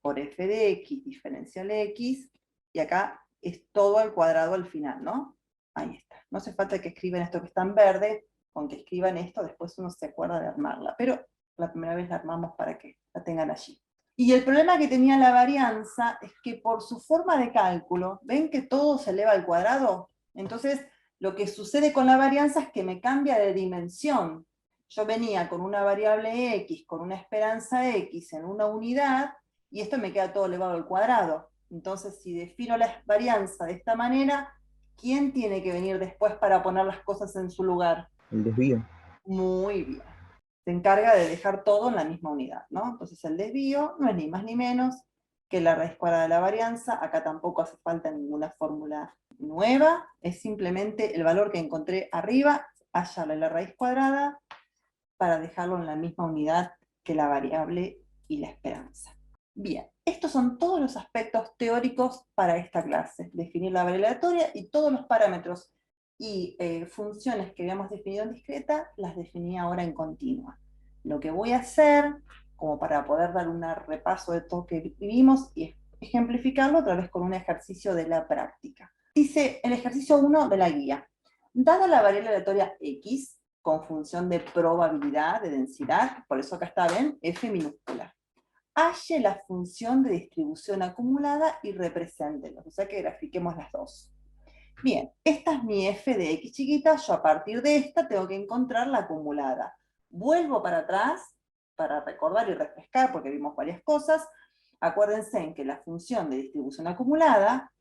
por f de x diferencial x, y acá es todo al cuadrado al final, ¿no? Ahí está. No hace falta que escriban esto que está en verde, con que escriban esto, después uno se acuerda de armarla, pero la primera vez la armamos para que la tengan allí. Y el problema que tenía la varianza es que por su forma de cálculo, ¿ven que todo se eleva al cuadrado? Entonces, lo que sucede con la varianza es que me cambia de dimensión. Yo venía con una variable x, con una esperanza x en una unidad, y esto me queda todo elevado al cuadrado. Entonces, si defino la varianza de esta manera, ¿quién tiene que venir después para poner las cosas en su lugar? El desvío. Muy bien. Se encarga de dejar todo en la misma unidad, ¿no? Entonces el desvío no es ni más ni menos que la raíz cuadrada de la varianza. Acá tampoco hace falta ninguna fórmula nueva, es simplemente el valor que encontré arriba, hallarle la raíz cuadrada para dejarlo en la misma unidad que la variable y la esperanza. Bien, estos son todos los aspectos teóricos para esta clase. Definir la variable aleatoria y todos los parámetros y funciones que habíamos definido en discreta, las definí ahora en continua. Lo que voy a hacer, como para poder dar un repaso de todo que vimos, y ejemplificarlo otra vez con un ejercicio de la práctica. Dice el ejercicio 1 de la guía. Dada la variable aleatoria x, con función de probabilidad, de densidad, por eso acá está, ¿ven? F minúscula. Halle la función de distribución acumulada y represéntelo, o sea que grafiquemos las dos. Bien, esta es mi f de x chiquita, yo a partir de esta tengo que encontrar la acumulada. Vuelvo para atrás, para recordar y refrescar, porque vimos varias cosas. Acuérdense en que la función de distribución acumulada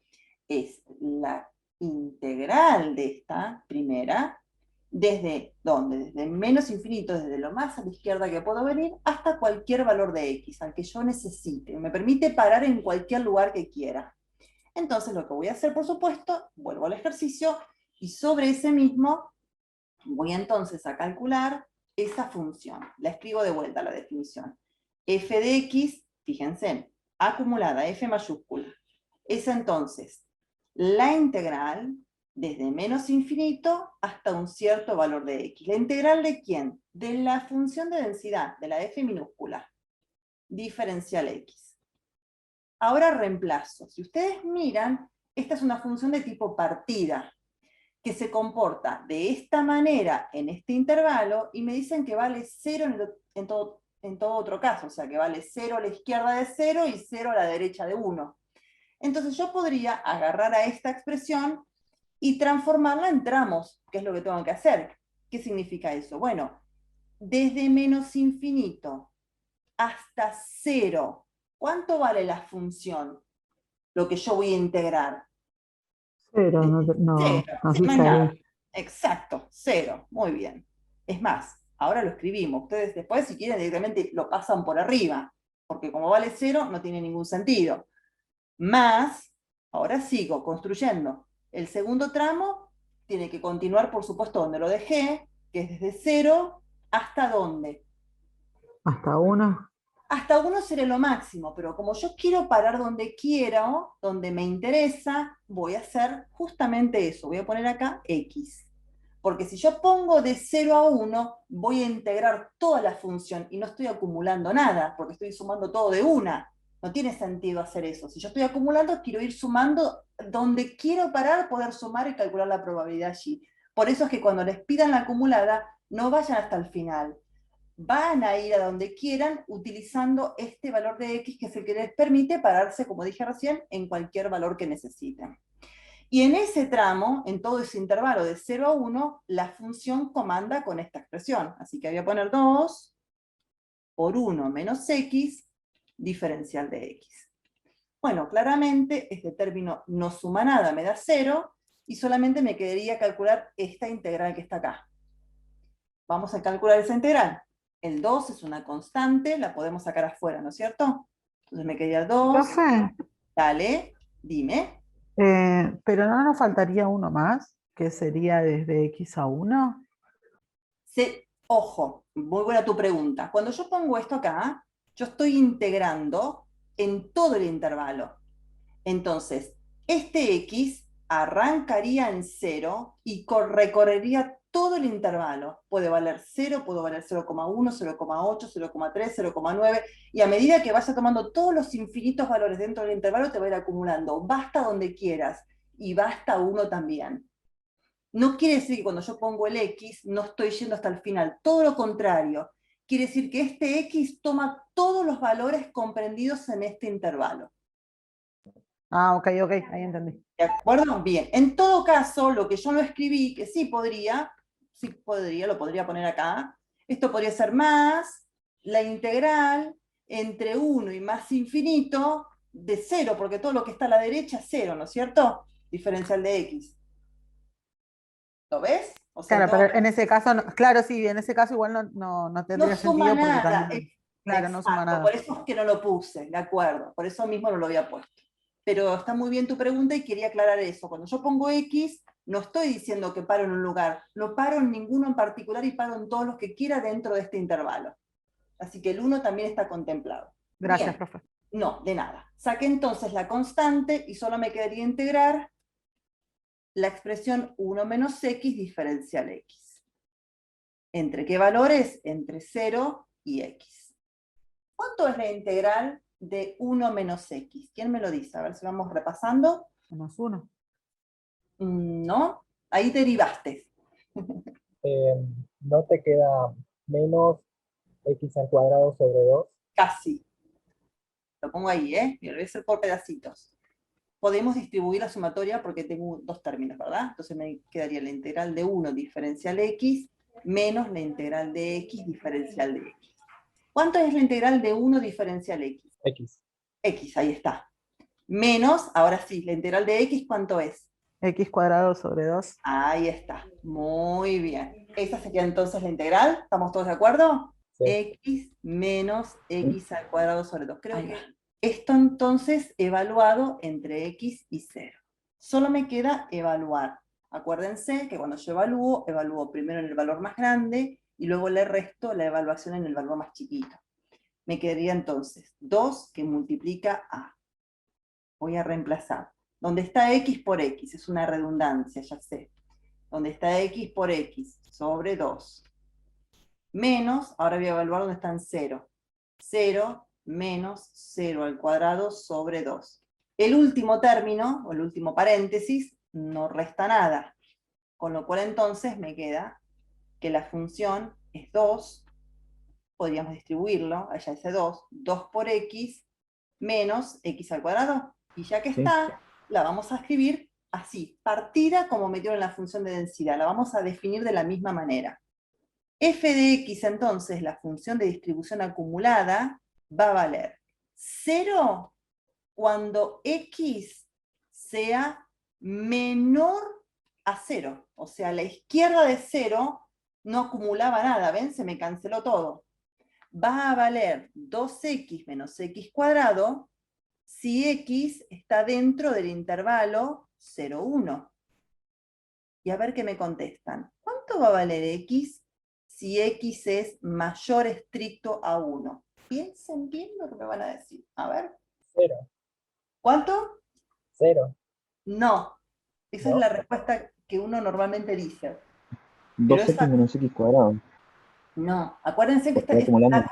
es la integral de esta primera, ¿desde dónde? Desde menos infinito, desde lo más a la izquierda que puedo venir, hasta cualquier valor de x, al que yo necesite. Me permite parar en cualquier lugar que quiera. Entonces lo que voy a hacer, por supuesto, vuelvo al ejercicio, y sobre ese mismo voy entonces a calcular esa función. La escribo de vuelta la definición. F de x, fíjense, acumulada, F mayúscula. Es entonces la integral desde menos infinito hasta un cierto valor de x. ¿La integral de quién? De la función de densidad, de la F minúscula, diferencial x. Ahora reemplazo. Si ustedes miran, esta es una función de tipo partida, que se comporta de esta manera en este intervalo, y me dicen que vale 0 en todo otro caso, o sea que vale 0 a la izquierda de 0 y 0 a la derecha de 1. Entonces yo podría agarrar a esta expresión y transformarla en tramos, que es lo que tengo que hacer. ¿Qué significa eso? Bueno, desde menos infinito hasta 0, ¿cuánto vale la función? Lo que yo voy a integrar. 0, no Cero, no no hay dice nada. ahí. Exacto, 0, muy bien. Es más, ahora lo escribimos. Ustedes después, si quieren, directamente lo pasan por arriba, porque como vale 0, no tiene ningún sentido. Más, ahora sigo construyendo. El segundo tramo tiene que continuar, por supuesto, donde lo dejé, que es desde 0 hasta ¿dónde? Hasta 1. Hasta 1 será lo máximo, pero como yo quiero parar donde quiero, donde me interesa, voy a hacer justamente eso. Voy a poner acá x. Porque si yo pongo de 0 a 1, voy a integrar toda la función y no estoy acumulando nada, porque estoy sumando todo de una. No tiene sentido hacer eso. Si yo estoy acumulando, quiero ir sumando donde quiero parar, poder sumar y calcular la probabilidad allí. Por eso es que cuando les pidan la acumulada, no vayan hasta el final. Van a ir a donde quieran utilizando este valor de x, que es el que les permite pararse, como dije recién, en cualquier valor que necesiten. Y en ese tramo, en todo ese intervalo de 0 a 1, la función comanda con esta expresión. Así que voy a poner 2 por 1 menos x, diferencial de x. Bueno, claramente este término no suma nada, me da 0, y solamente me quedaría calcular esta integral que está acá. Vamos a calcular esa integral. El 2 es una constante, la podemos sacar afuera, ¿no es cierto? Entonces me quedaría 2. Profe, Dale, dime. pero no nos faltaría uno más, que sería desde x a 1. Ojo, muy buena tu pregunta. Cuando yo pongo esto acá, yo estoy integrando en todo el intervalo. Entonces, este x arrancaría en 0 y recorrería todo el intervalo. Puede valer 0, puede valer 0,1, 0,8, 0,3, 0,9, y a medida que vaya tomando todos los infinitos valores dentro del intervalo, te va a ir acumulando. Basta donde quieras, y basta 1 también. No quiere decir que cuando yo pongo el x no estoy yendo hasta el final, todo lo contrario. Quiere decir que este x toma todos los valores comprendidos en este intervalo. Ah, ok, ahí entendí. ¿De acuerdo? Bien. En todo caso, lo que yo no escribí, que sí podría, lo podría poner acá. Esto podría ser más la integral entre 1 y más infinito de 0, porque todo lo que está a la derecha es 0, ¿no es cierto? Diferencial de x. ¿Lo ves? O sea, Claro, pero en ese caso, claro, sí, en ese caso igual no no tendría suma sentido porque nada. también, claro, no suma Exacto, nada. por eso es que no lo puse, de acuerdo, por eso mismo no lo había puesto. Pero está muy bien tu pregunta y quería aclarar eso. Cuando yo pongo x, no estoy diciendo que paro en un lugar, no paro en ninguno en particular y paro en todos los que quiera dentro de este intervalo. Así que el 1 también está contemplado. Gracias, Bien. profe. No, de nada. Saqué entonces la constante y solo me quedaría integrar la expresión 1 menos x diferencial x. ¿Entre qué valores? Entre 0 y x. ¿Cuánto es la integral de 1 menos x? ¿Quién me lo dice? A ver si vamos repasando. -1. No, ahí derivaste. ¿No te queda menos x al cuadrado sobre 2? Casi. Lo pongo ahí, ¿eh? Y lo voy a hacer por pedacitos. Podemos distribuir la sumatoria porque tengo dos términos, ¿verdad? Entonces me quedaría la integral de 1 diferencial x menos la integral de x diferencial de x. ¿Cuánto es la integral de 1 diferencial x? X. X, ahí está. Menos, ahora sí, la integral de x, ¿cuánto es? X cuadrado sobre 2. Ahí está. Muy bien. Esa sería entonces la integral. ¿Estamos todos de acuerdo? Sí. X menos x al cuadrado sobre 2. Creo Ahí que va. esto entonces evaluado entre x y 0. Solo me queda evaluar. Acuérdense que cuando yo evalúo primero en el valor más grande y luego le resto la evaluación en el valor más chiquito. Me quedaría entonces 2 que multiplica a. Voy a reemplazar. Donde está x por x, es una redundancia, ya sé. Donde está x por x sobre 2. Menos, ahora voy a evaluar donde están 0. 0 menos 0 al cuadrado sobre 2. El último término, o el último paréntesis, no resta nada. Con lo cual entonces me queda que la función es 2, podríamos distribuirlo, allá ese 2 por x menos x al cuadrado. Y ya que está, la vamos a escribir así, partida como me dieron la función de densidad, la vamos a definir de la misma manera. F de x entonces, la función de distribución acumulada, va a valer 0 cuando x sea menor a 0. O sea, a la izquierda de 0 no acumulaba nada, ¿ven? Se me canceló todo. Va a valer 2x menos x cuadrado si x está dentro del intervalo 0, 1. Y a ver qué me contestan. ¿Cuánto va a valer x si x es mayor estricto a 1? Piensen bien lo que me van a decir. A ver. 0. ¿Cuánto? 0. No. Esa ¿No? es la respuesta que uno normalmente dice. 2x menos x cuadrado. No. Acuérdense que Porque acumulando.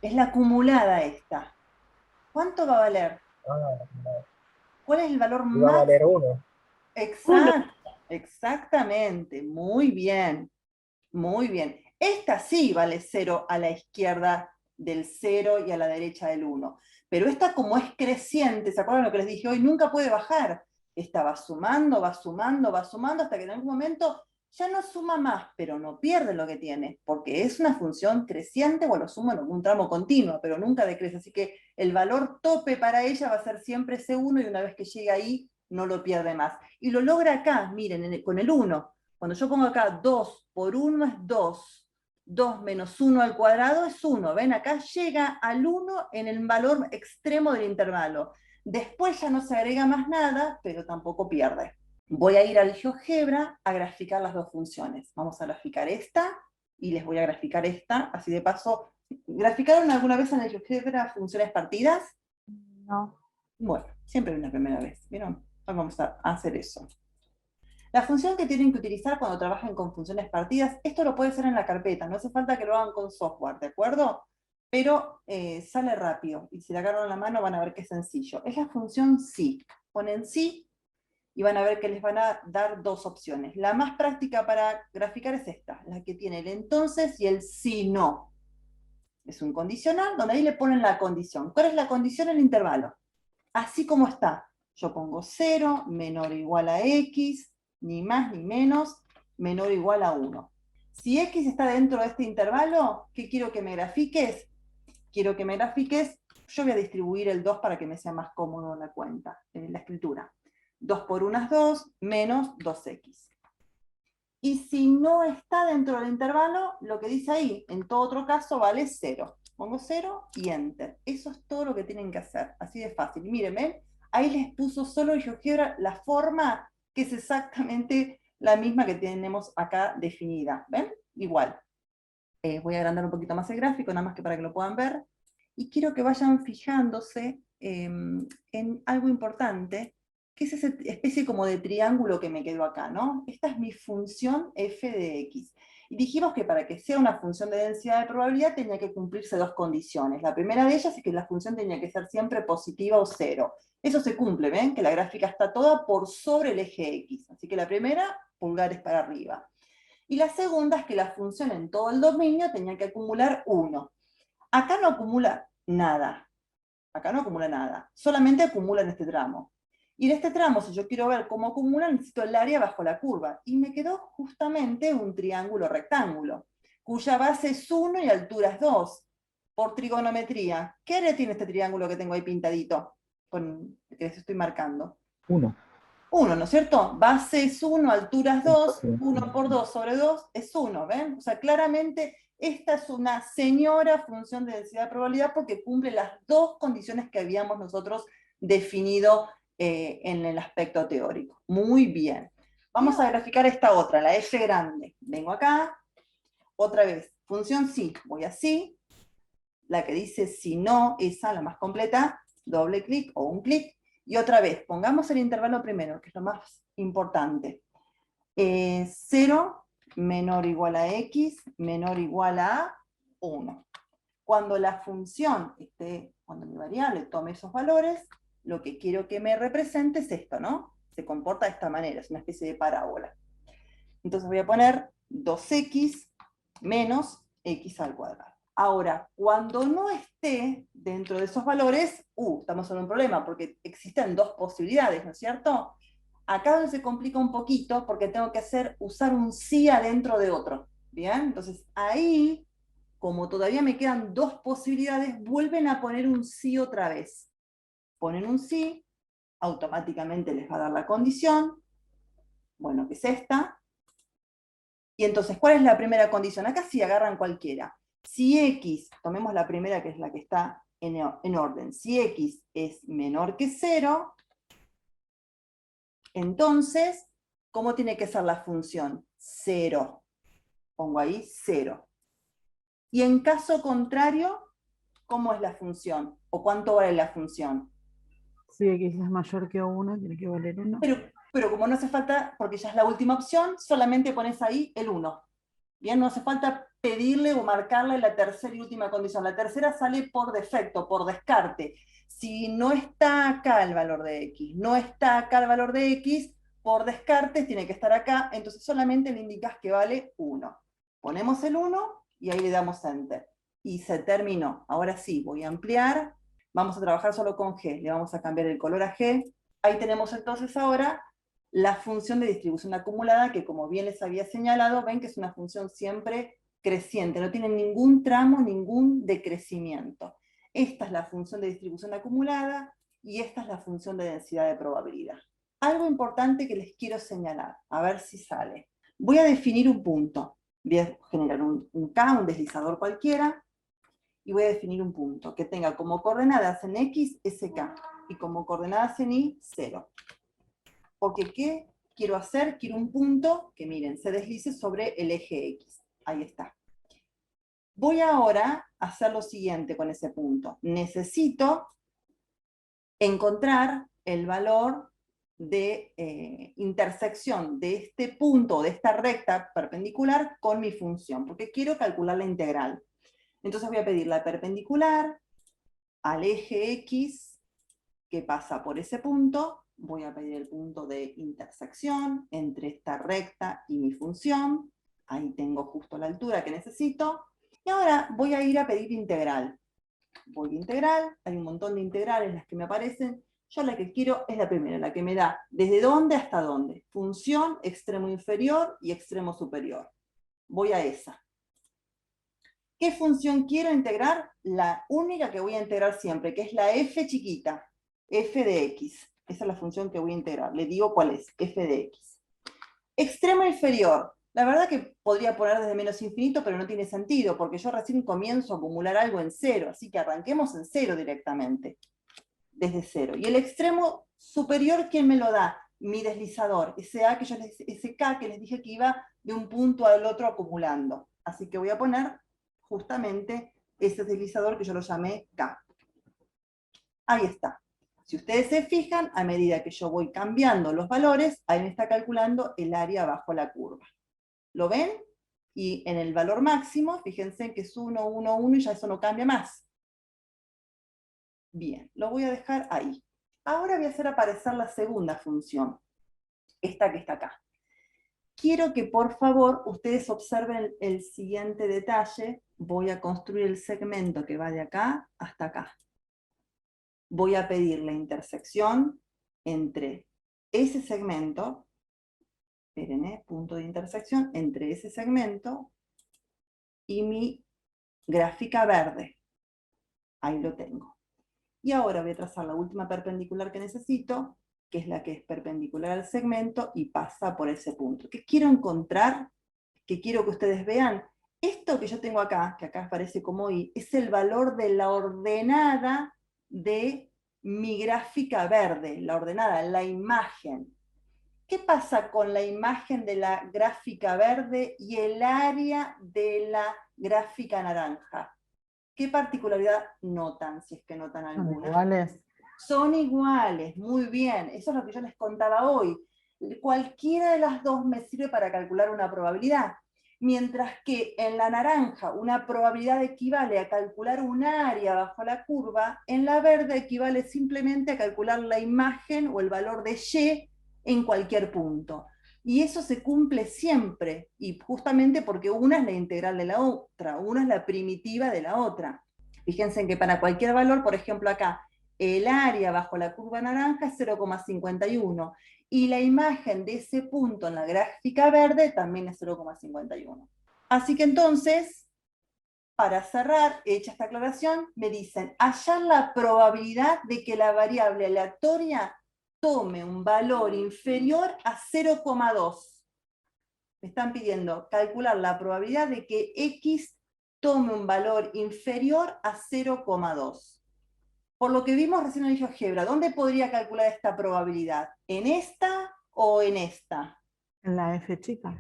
es la acumulada esta. ¿Cuánto va a valer? No. ¿Cuál es el valor Y va a más? valer 1. Exacto. Exactamente. Muy bien. Muy bien. Esta sí vale 0 a la izquierda del 0 y a la derecha del 1. Pero esta como es creciente, ¿se acuerdan lo que les dije hoy? Nunca puede bajar. Esta va sumando, va sumando, va sumando, hasta que en algún momento ya no suma más, pero no pierde lo que tiene, porque es una función creciente o lo sumo en algún tramo continuo, pero nunca decrece. Así que el valor tope para ella va a ser siempre ese 1 y una vez que llega ahí no lo pierde más. Y lo logra acá, miren, con el 1. Cuando yo pongo acá 2 por 1 es 2, 2 menos 1 al cuadrado es 1. ¿Ven? Acá llega al 1 en el valor extremo del intervalo. Después ya no se agrega más nada, pero tampoco pierde. Voy a ir al GeoGebra a graficar las dos funciones. Vamos a graficar esta, y les voy a graficar esta, así de paso. ¿Graficaron alguna vez en el GeoGebra funciones partidas? No. Bueno, siempre una primera vez, ¿vieron? Hoy vamos a hacer eso. La función que tienen que utilizar cuando trabajen con funciones partidas, esto lo puede hacer en la carpeta, no hace falta que lo hagan con software, ¿de acuerdo? Pero sale rápido, y si la agarran en la mano van a ver que es sencillo. Es la función si. Ponen si, y van a ver que les van a dar dos opciones. La más práctica para graficar es esta, la que tiene el entonces y el si no. Es un condicional, donde ahí le ponen la condición. ¿Cuál es la condición? El intervalo. Así como está. Yo pongo 0, menor o igual a x, ni más ni menos, menor o igual a 1. Si x está dentro de este intervalo, ¿qué quiero que me grafiques? Quiero que me grafiques, yo voy a distribuir el 2 para que me sea más cómodo la cuenta, la escritura. 2 por 1 es 2, menos 2x. Y si no está dentro del intervalo, lo que dice ahí, en todo otro caso, vale 0. Pongo 0 y Enter. Eso es todo lo que tienen que hacer, así de fácil. Miren, ¿ven? Ahí les puso solo el GeoGebra la forma, que es exactamente la misma que tenemos acá definida. ¿Ven? Igual. Voy a agrandar un poquito más el gráfico, nada más que para que lo puedan ver. Y quiero que vayan fijándose en algo importante, que es esa especie como de triángulo que me quedó acá, ¿no? Esta es mi función f de x. Y dijimos que para que sea una función de densidad de probabilidad tenía que cumplirse dos condiciones. La primera de ellas es que la función tenía que ser siempre positiva o cero. Eso se cumple, ¿ven? Que la gráfica está toda por sobre el eje x. Así que la primera, pulgares para arriba. Y la segunda es que la función en todo el dominio tenía que acumular 1. Acá no acumula nada. Acá no acumula nada. Solamente acumula en este tramo. Y en este tramo, si yo quiero ver cómo acumula, necesito el área bajo la curva. Y me quedó justamente un triángulo rectángulo, cuya base es 1 y altura es 2. Por trigonometría, ¿qué área tiene este triángulo que tengo ahí pintadito? Con que les estoy marcando. 1. 1, ¿no es cierto? Base es 1, altura es 2, Sí. 1 por 2 sobre 2 es 1, ¿ven? O sea, claramente esta es una señora función de densidad de probabilidad porque cumple las dos condiciones que habíamos nosotros definido en el aspecto teórico. Muy bien. Vamos a graficar esta otra, la f grande. Vengo acá, otra vez, función si, voy a si, la que dice si no, esa, la más completa, doble clic o un clic. Y otra vez, pongamos el intervalo primero, que es lo más importante. 0 menor o igual a x, menor o igual a 1. Cuando la función esté, cuando mi variable tome esos valores, lo que quiero que me represente es esto, ¿no? Se comporta de esta manera, es una especie de parábola. Entonces voy a poner 2x menos x al cuadrado. Ahora, cuando no esté dentro de esos valores, estamos en un problema, porque existen dos posibilidades, ¿no es cierto? Acá donde se complica un poquito, porque tengo que usar un sí adentro de otro, ¿bien? Entonces ahí, como todavía me quedan dos posibilidades, vuelven a poner un sí otra vez. Ponen un sí, automáticamente les va a dar la condición, bueno, que es esta. Y entonces, ¿cuál es la primera condición? Acá sí agarran cualquiera. Si x, tomemos la primera que es la que está en orden, si x es menor que 0, entonces, ¿cómo tiene que ser la función? 0. Pongo ahí 0. Y en caso contrario, ¿cómo es la función? ¿O cuánto vale la función? Si x es mayor que 1, tiene que valer 1. Pero como no hace falta, porque ya es la última opción, solamente pones ahí el 1. Bien, no hace falta pedirle o marcarle la tercera y última condición. La tercera sale por defecto, por descarte. Si no está acá el valor de x, no está acá el valor de x, por descarte tiene que estar acá, entonces solamente le indicas que vale 1. Ponemos el 1 y ahí le damos Enter. Y se terminó. Ahora sí, voy a ampliar. Vamos a trabajar solo con G. Le vamos a cambiar el color a G. Ahí tenemos entonces ahora la función de distribución acumulada, que como bien les había señalado, ven que es una función siempre creciente, no tiene ningún tramo, ningún decrecimiento. Esta es la función de distribución acumulada, y esta es la función de densidad de probabilidad. Algo importante que les quiero señalar, a ver si sale. Voy a definir un punto. Voy a generar un K, un deslizador cualquiera, y voy a definir un punto que tenga como coordenadas en X, SK, y como coordenadas en Y, 0. Porque, ¿qué quiero hacer? Quiero un punto que, miren, se deslice sobre el eje X. Ahí está. Voy ahora a hacer lo siguiente con ese punto. Necesito encontrar el valor de intersección de este punto, de esta recta perpendicular, con mi función, porque quiero calcular la integral. Entonces voy a pedir la perpendicular al eje X que pasa por ese punto, voy a pedir el punto de intersección entre esta recta y mi función, ahí tengo justo la altura que necesito, y ahora voy a ir a pedir integral. Voy a integral, hay un montón de integrales las que me aparecen, yo la que quiero es la primera, la que me da desde dónde hasta dónde, función, extremo inferior y extremo superior. Voy a esa. ¿Qué función quiero integrar? La única que voy a integrar siempre, que es la f chiquita, f de x. Esa es la función que voy a integrar. Le digo cuál es, f de x. Extremo inferior. La verdad que podría poner desde menos infinito, pero no tiene sentido, porque yo recién comienzo a acumular algo en cero, así que arranquemos en cero directamente, desde cero. Y el extremo superior, ¿quién me lo da? Mi deslizador, ese K que les dije que iba de un punto al otro acumulando. Así que voy a poner justamente ese deslizador que yo lo llamé K. Ahí está. Si ustedes se fijan, a medida que yo voy cambiando los valores, ahí me está calculando el área bajo la curva. ¿Lo ven? Y en el valor máximo, fíjense que es 1, 1, 1, y ya eso no cambia más. Bien, lo voy a dejar ahí. Ahora voy a hacer aparecer la segunda función, esta que está acá. Quiero que por favor ustedes observen el siguiente detalle. Voy a construir el segmento que va de acá hasta acá. Voy a pedir la intersección entre ese segmento, esperen, punto de intersección, entre ese segmento y mi gráfica verde. Ahí lo tengo. Y ahora voy a trazar la última perpendicular que necesito, que es la que es perpendicular al segmento y pasa por ese punto. ¿Qué quiero encontrar? Que quiero que ustedes vean. Esto que yo tengo acá, que acá aparece como I, es el valor de la ordenada de mi gráfica verde, la ordenada, la imagen. ¿Qué pasa con la imagen de la gráfica verde y el área de la gráfica naranja? ¿Qué particularidad notan, si es que notan Son alguna? iguales. Son iguales, muy bien. Eso es lo que yo les contaba hoy. Cualquiera de las dos me sirve para calcular una probabilidad. Mientras que en la naranja una probabilidad equivale a calcular un área bajo la curva, en la verde equivale simplemente a calcular la imagen o el valor de Y en cualquier punto. Y eso se cumple siempre, y justamente porque una es la integral de la otra, una es la primitiva de la otra. Fíjense en que para cualquier valor, por ejemplo acá, el área bajo la curva naranja es 0,51, y la imagen de ese punto en la gráfica verde también es 0,51. Así que entonces, para cerrar, hecha esta aclaración, me dicen, hallar la probabilidad de que la variable aleatoria tome un valor inferior a 0,2. Me están pidiendo calcular la probabilidad de que X tome un valor inferior a 0,2. Por lo que vimos recién en el GeoGebra, ¿dónde podría calcular esta probabilidad? ¿En esta o en esta? En la F chica.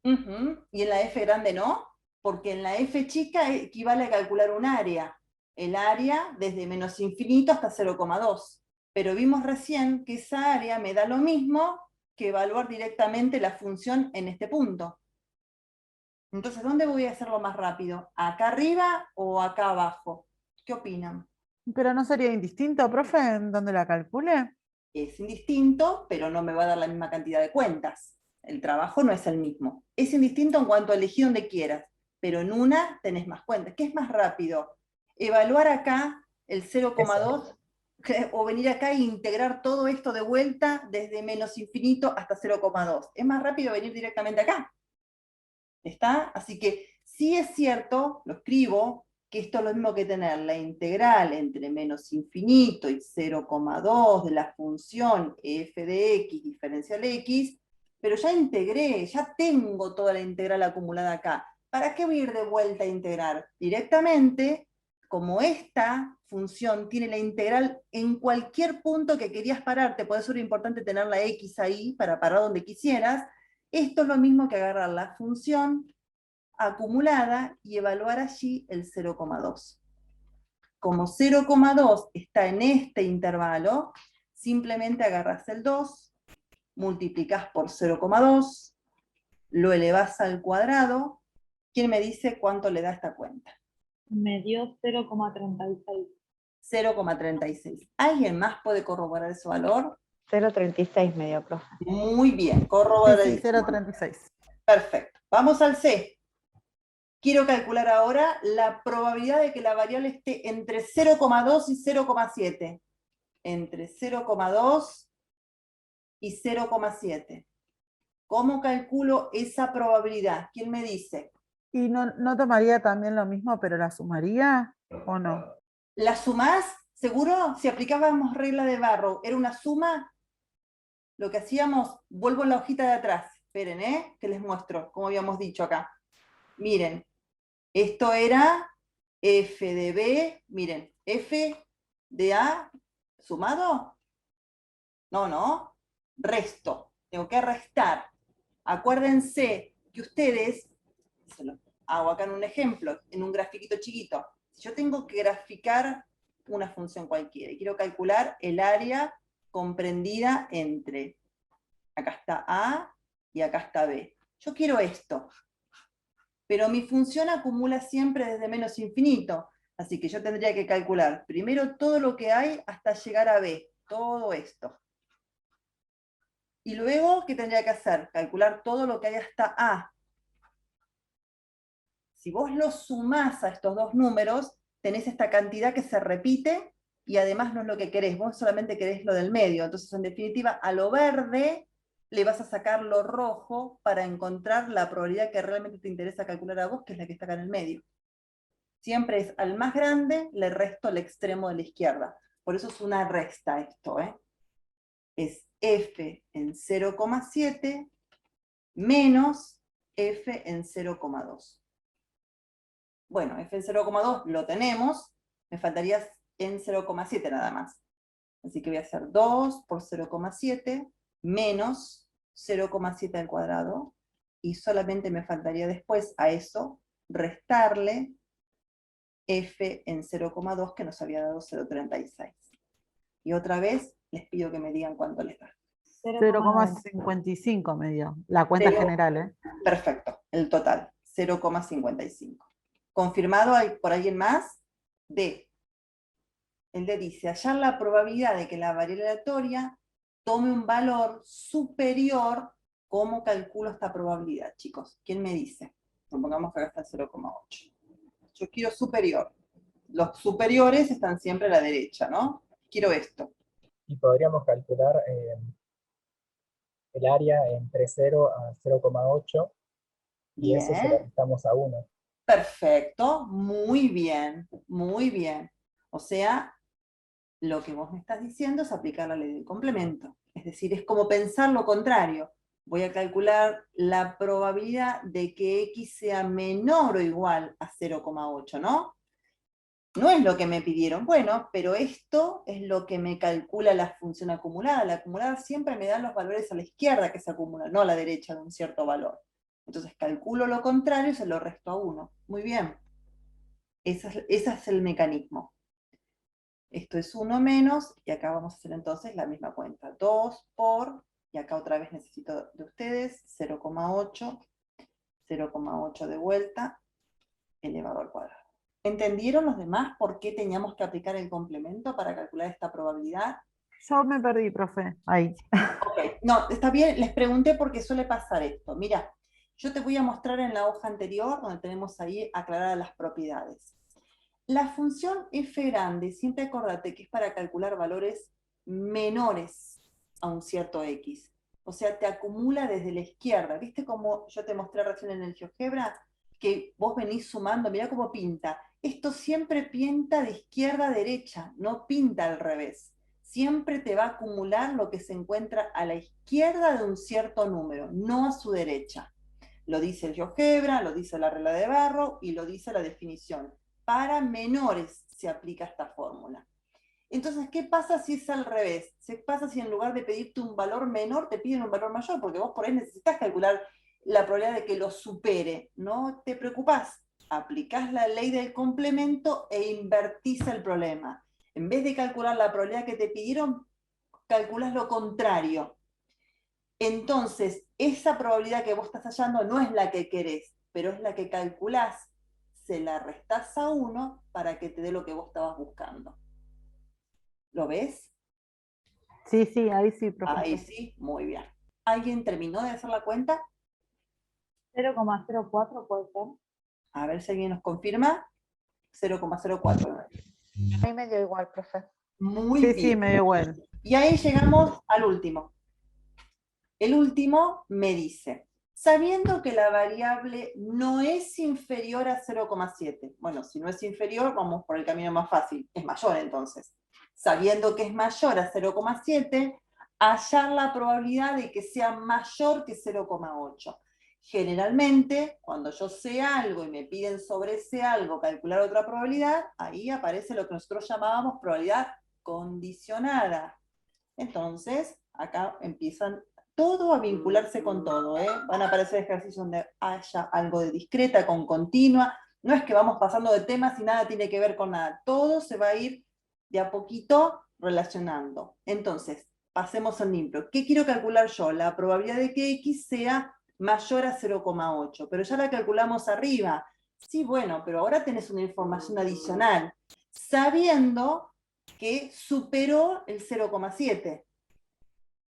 ¿Y en la F grande no? Porque en la F chica equivale a calcular un área. El área desde menos infinito hasta 0,2. Pero vimos recién que esa área me da lo mismo que evaluar directamente la función en este punto. Entonces, ¿dónde voy a hacerlo más rápido? ¿Acá arriba o acá abajo? ¿Qué opinan? Pero no sería indistinto, profe, en donde la calcule. Es indistinto, pero no me va a dar la misma cantidad de cuentas. El trabajo no es el mismo. Es indistinto en cuanto a elegir donde quieras, pero en una tenés más cuentas. ¿Qué es más rápido? ¿Evaluar acá el 0,2 o venir acá e integrar todo esto de vuelta desde menos infinito hasta 0,2? Es más rápido venir directamente acá. ¿Está? Así que sí es cierto, lo escribo, que esto es lo mismo que tener la integral entre menos infinito y 0,2 de la función f de x diferencial x, pero ya integré, ya tengo toda la integral acumulada acá. ¿Para qué voy a ir de vuelta a integrar? Directamente, como esta función tiene la integral en cualquier punto que querías pararte, por eso era importante tener la x ahí para parar donde quisieras, esto es lo mismo que agarrar la función acumulada y evaluar allí el 0,2. Como 0,2 está en este intervalo, simplemente agarras el 2, multiplicás por 0,2, lo elevás al cuadrado. ¿Quién me dice cuánto le da esta cuenta? Me dio 0,36. 0,36. ¿Alguien más puede corroborar ese valor? 0,36 me dio, profe. Muy bien, Sí, corroboradísimo. 0,36. Perfecto. Vamos al C. Quiero calcular ahora la probabilidad de que la variable esté entre 0,2 y 0,7. Entre 0,2 y 0,7. ¿Cómo calculo esa probabilidad? ¿Quién me dice? ¿Y no tomaría también lo mismo, pero la sumaría o no? ¿La sumás? ¿Seguro? Si aplicábamos regla de Barrow, ¿era una suma? Lo que hacíamos, vuelvo a la hojita de atrás. Esperen, que les muestro, como habíamos dicho acá. Miren, esto era f de b, miren, f de a sumado. No, resto. Tengo que restar. Acuérdense que ustedes, se lo hago acá en un ejemplo, en un grafiquito chiquito. Si yo tengo que graficar una función cualquiera y quiero calcular el área comprendida entre, acá está A y acá está B. Yo quiero esto, pero mi función acumula siempre desde menos infinito, así que yo tendría que calcular primero todo lo que hay hasta llegar a B, todo esto. Y luego, ¿qué tendría que hacer? Calcular todo lo que hay hasta A. Si vos lo sumás a estos dos números, tenés esta cantidad que se repite, y además no es lo que querés, vos solamente querés lo del medio. Entonces, en definitiva, a lo verde le vas a sacar lo rojo para encontrar la probabilidad que realmente te interesa calcular a vos, que es la que está acá en el medio. Siempre es al más grande, le resto al extremo de la izquierda. Por eso es una resta esto, Es f en 0,7 menos f en 0,2. Bueno, f en 0,2 lo tenemos, me faltaría en 0,7 nada más. Así que voy a hacer 2 por 0,7 menos 0,7 al cuadrado, y solamente me faltaría después a eso restarle f en 0,2 que nos había dado 0,36. Y otra vez les pido que me digan cuánto les da. 0,55 me dio. La cuenta general, Perfecto, el total, 0,55. ¿Confirmado por alguien más? D. El D dice, hallar la probabilidad de que la variable aleatoria tome un valor superior. ¿Cómo calculo esta probabilidad, chicos? ¿Quién me dice? Supongamos que acá está el 0,8. Yo quiero superior. Los superiores están siempre a la derecha, ¿no? Quiero esto. Y podríamos calcular el área entre 0 a 0,8 y eso se lo Bien. restamos a 1. Perfecto, muy bien, muy bien. O sea, lo que vos me estás diciendo es aplicar la ley del complemento. Es decir, es como pensar lo contrario. Voy a calcular la probabilidad de que x sea menor o igual a 0,8, ¿no? No es lo que me pidieron. Bueno, pero esto es lo que me calcula la función acumulada. La acumulada siempre me da los valores a la izquierda que se acumulan, no a la derecha de un cierto valor. Entonces calculo lo contrario y se lo resto a 1. Muy bien. Ese es el mecanismo. Esto es 1 menos, y acá vamos a hacer entonces la misma cuenta. 2 por, y acá otra vez necesito de ustedes, 0,8, 0,8 de vuelta, elevado al cuadrado. ¿Entendieron los demás por qué teníamos que aplicar el complemento para calcular esta probabilidad? Yo me perdí, profe. Ahí. Ok, no, está bien, les pregunté porque suele pasar esto. Mira, yo te voy a mostrar en la hoja anterior, donde tenemos ahí aclaradas las propiedades. La función f grande, siempre acordate que es para calcular valores menores a un cierto x. O sea, te acumula desde la izquierda. ¿Viste cómo yo te mostré recién en el GeoGebra? Que vos venís sumando, mirá cómo pinta. Esto siempre pinta de izquierda a derecha, no pinta al revés. siempre te va a acumular lo que se encuentra a la izquierda de un cierto número, no a su derecha. Lo dice el GeoGebra, lo dice la regla de Barrow y lo dice la definición. Para menores se aplica esta fórmula. Entonces, ¿qué pasa si es al revés? ¿Qué pasa si en lugar de pedirte un valor menor, te piden un valor mayor? Porque vos por ahí necesitas calcular la probabilidad de que lo supere. No te preocupás, aplicás la ley del complemento e invertís el problema. En vez de calcular la probabilidad que te pidieron, calculás lo contrario. Entonces, esa probabilidad que vos estás hallando no es la que querés, pero es la que calculás. Se la restás a 1 para que te dé lo que vos estabas buscando. ¿Lo ves? Sí, sí, ahí sí, profesor. Ahí sí, muy bien. ¿Alguien terminó de hacer la cuenta? 0,04 puede ser. A ver si alguien nos confirma. 0,04. A mí me dio igual, profe. Muy Sí, bien. sí, me dio bueno. Y ahí llegamos al último. El último me dice, sabiendo que la variable no es inferior a 0,7. Bueno, si no es inferior, vamos por el camino más fácil. Es mayor entonces. Sabiendo que es mayor a 0,7, hallar la probabilidad de que sea mayor que 0,8. Generalmente, cuando yo sé algo y me piden sobre ese algo calcular otra probabilidad, ahí aparece lo que nosotros llamábamos probabilidad condicionada. Entonces, acá empiezan todo a vincularse con todo, ¿eh? Van a aparecer ejercicios donde haya algo de discreta con continua. No es que vamos pasando de temas y nada tiene que ver con nada. Todo se va a ir de a poquito relacionando. Entonces, pasemos al limpio. ¿Qué quiero calcular yo? La probabilidad de que X sea mayor a 0,8. Pero ya la calculamos arriba. Sí, bueno, pero ahora tenés una información adicional. Sabiendo que superó el 0,7.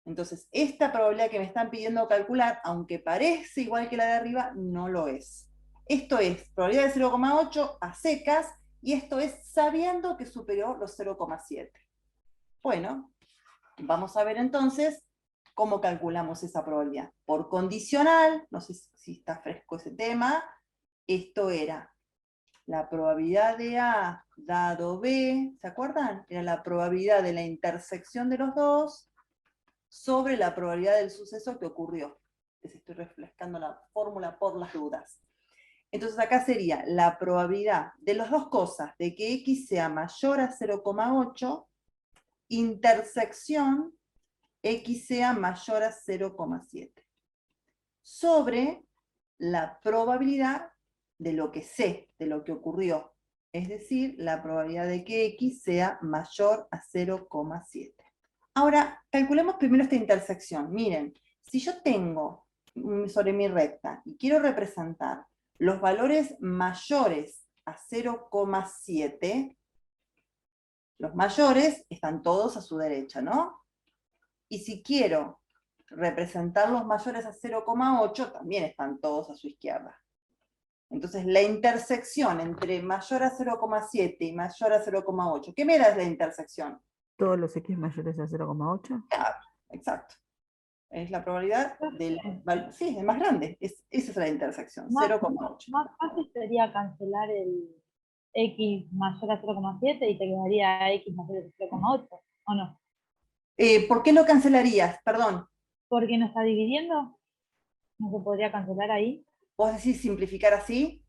Entonces, esta probabilidad que me están pidiendo calcular, aunque parece igual que la de arriba, no lo es. Esto es probabilidad de 0,8 a secas, y esto es sabiendo que superó los 0,7. Bueno, vamos a ver entonces cómo calculamos esa probabilidad. Por condicional, no sé si está fresco ese tema, esto era la probabilidad de A dado B, ¿se acuerdan? Era la probabilidad de la intersección de los dos sobre la probabilidad del suceso que ocurrió. Les estoy refrescando la fórmula por las dudas. Entonces acá sería la probabilidad de las dos cosas, de que X sea mayor a 0,8, intersección X sea mayor a 0,7, sobre la probabilidad de lo que sé, de lo que ocurrió. Es decir, la probabilidad de que X sea mayor a 0,7. Ahora, calculemos primero esta intersección. Miren, si yo tengo sobre mi recta y quiero representar los valores mayores a 0,7, los mayores están todos a su derecha, ¿no? Y si quiero representar los mayores a 0,8, también están todos a su izquierda. Entonces, la intersección entre mayor a 0,7 y mayor a 0,8, ¿qué me da la intersección? Todos los X mayores a 0,8. Claro, exacto. Es la probabilidad del... Sí, es más grande. Esa es la intersección, 0,8. Más fácil sería cancelar el X mayor a 0,7 y te quedaría X mayor a 0,8, ¿o no? ¿Por qué lo cancelarías? Perdón. ¿Porque no está dividiendo? ¿No se podría cancelar ahí? ¿Vos decís simplificar así?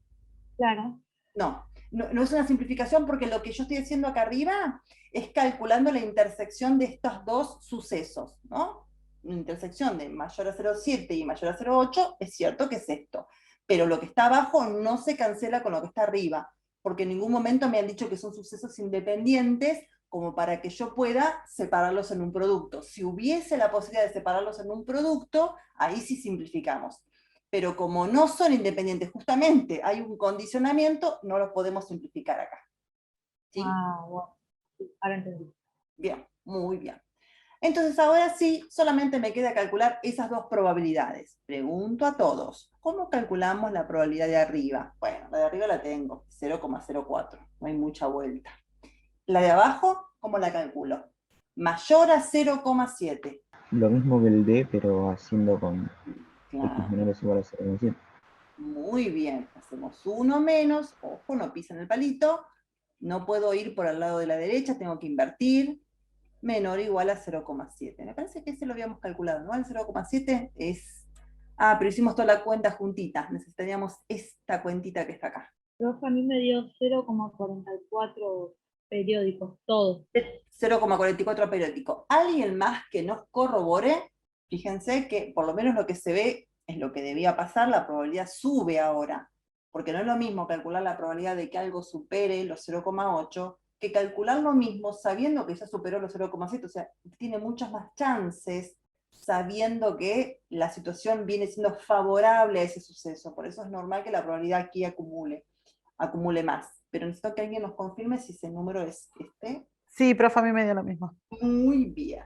Claro. No es una simplificación, porque lo que yo estoy haciendo acá arriba es calculando la intersección de estos dos sucesos, ¿no? Una intersección de mayor a 0,7 y mayor a 0,8, es cierto que es esto. Pero lo que está abajo no se cancela con lo que está arriba, porque en ningún momento me han dicho que son sucesos independientes como para que yo pueda separarlos en un producto. Si hubiese la posibilidad de separarlos en un producto, ahí sí simplificamos. Pero como no son independientes, justamente hay un condicionamiento, no los podemos simplificar acá. ¿Sí? Ah, bueno. Sí, ahora entendí. Bien, muy bien. Entonces ahora sí, solamente me queda calcular esas dos probabilidades. Pregunto a todos, ¿cómo calculamos la probabilidad de arriba? Bueno, la de arriba la tengo, 0,04, no hay mucha vuelta. La de abajo, ¿cómo la calculo? Mayor a 0,7. Lo mismo que el D, pero haciendo con X Claro. menores o igual a 0,7. Muy bien, hacemos uno menos, ojo, no pisan el palito, no puedo ir por el lado de la derecha, tengo que invertir, menor o igual a 0,7. Me parece que ese lo habíamos calculado, ¿no? El 0,7 es... Ah, pero hicimos toda la cuenta juntita. Necesitaríamos esta cuentita que está acá. Profe, a mí me dio 0,44 periódicos, todos. 0,44 periódico. ¿Alguien más que nos corrobore? Fíjense que por lo menos lo que se ve es lo que debía pasar, la probabilidad sube ahora, porque no es lo mismo calcular la probabilidad de que algo supere los 0,8 que calcular lo mismo sabiendo que ya superó los 0,7, o sea, tiene muchas más chances sabiendo que la situación viene siendo favorable a ese suceso, por eso es normal que la probabilidad aquí acumule más, pero necesito que alguien nos confirme si ese número es este. Sí, profe, a mí me dio lo mismo. Muy bien.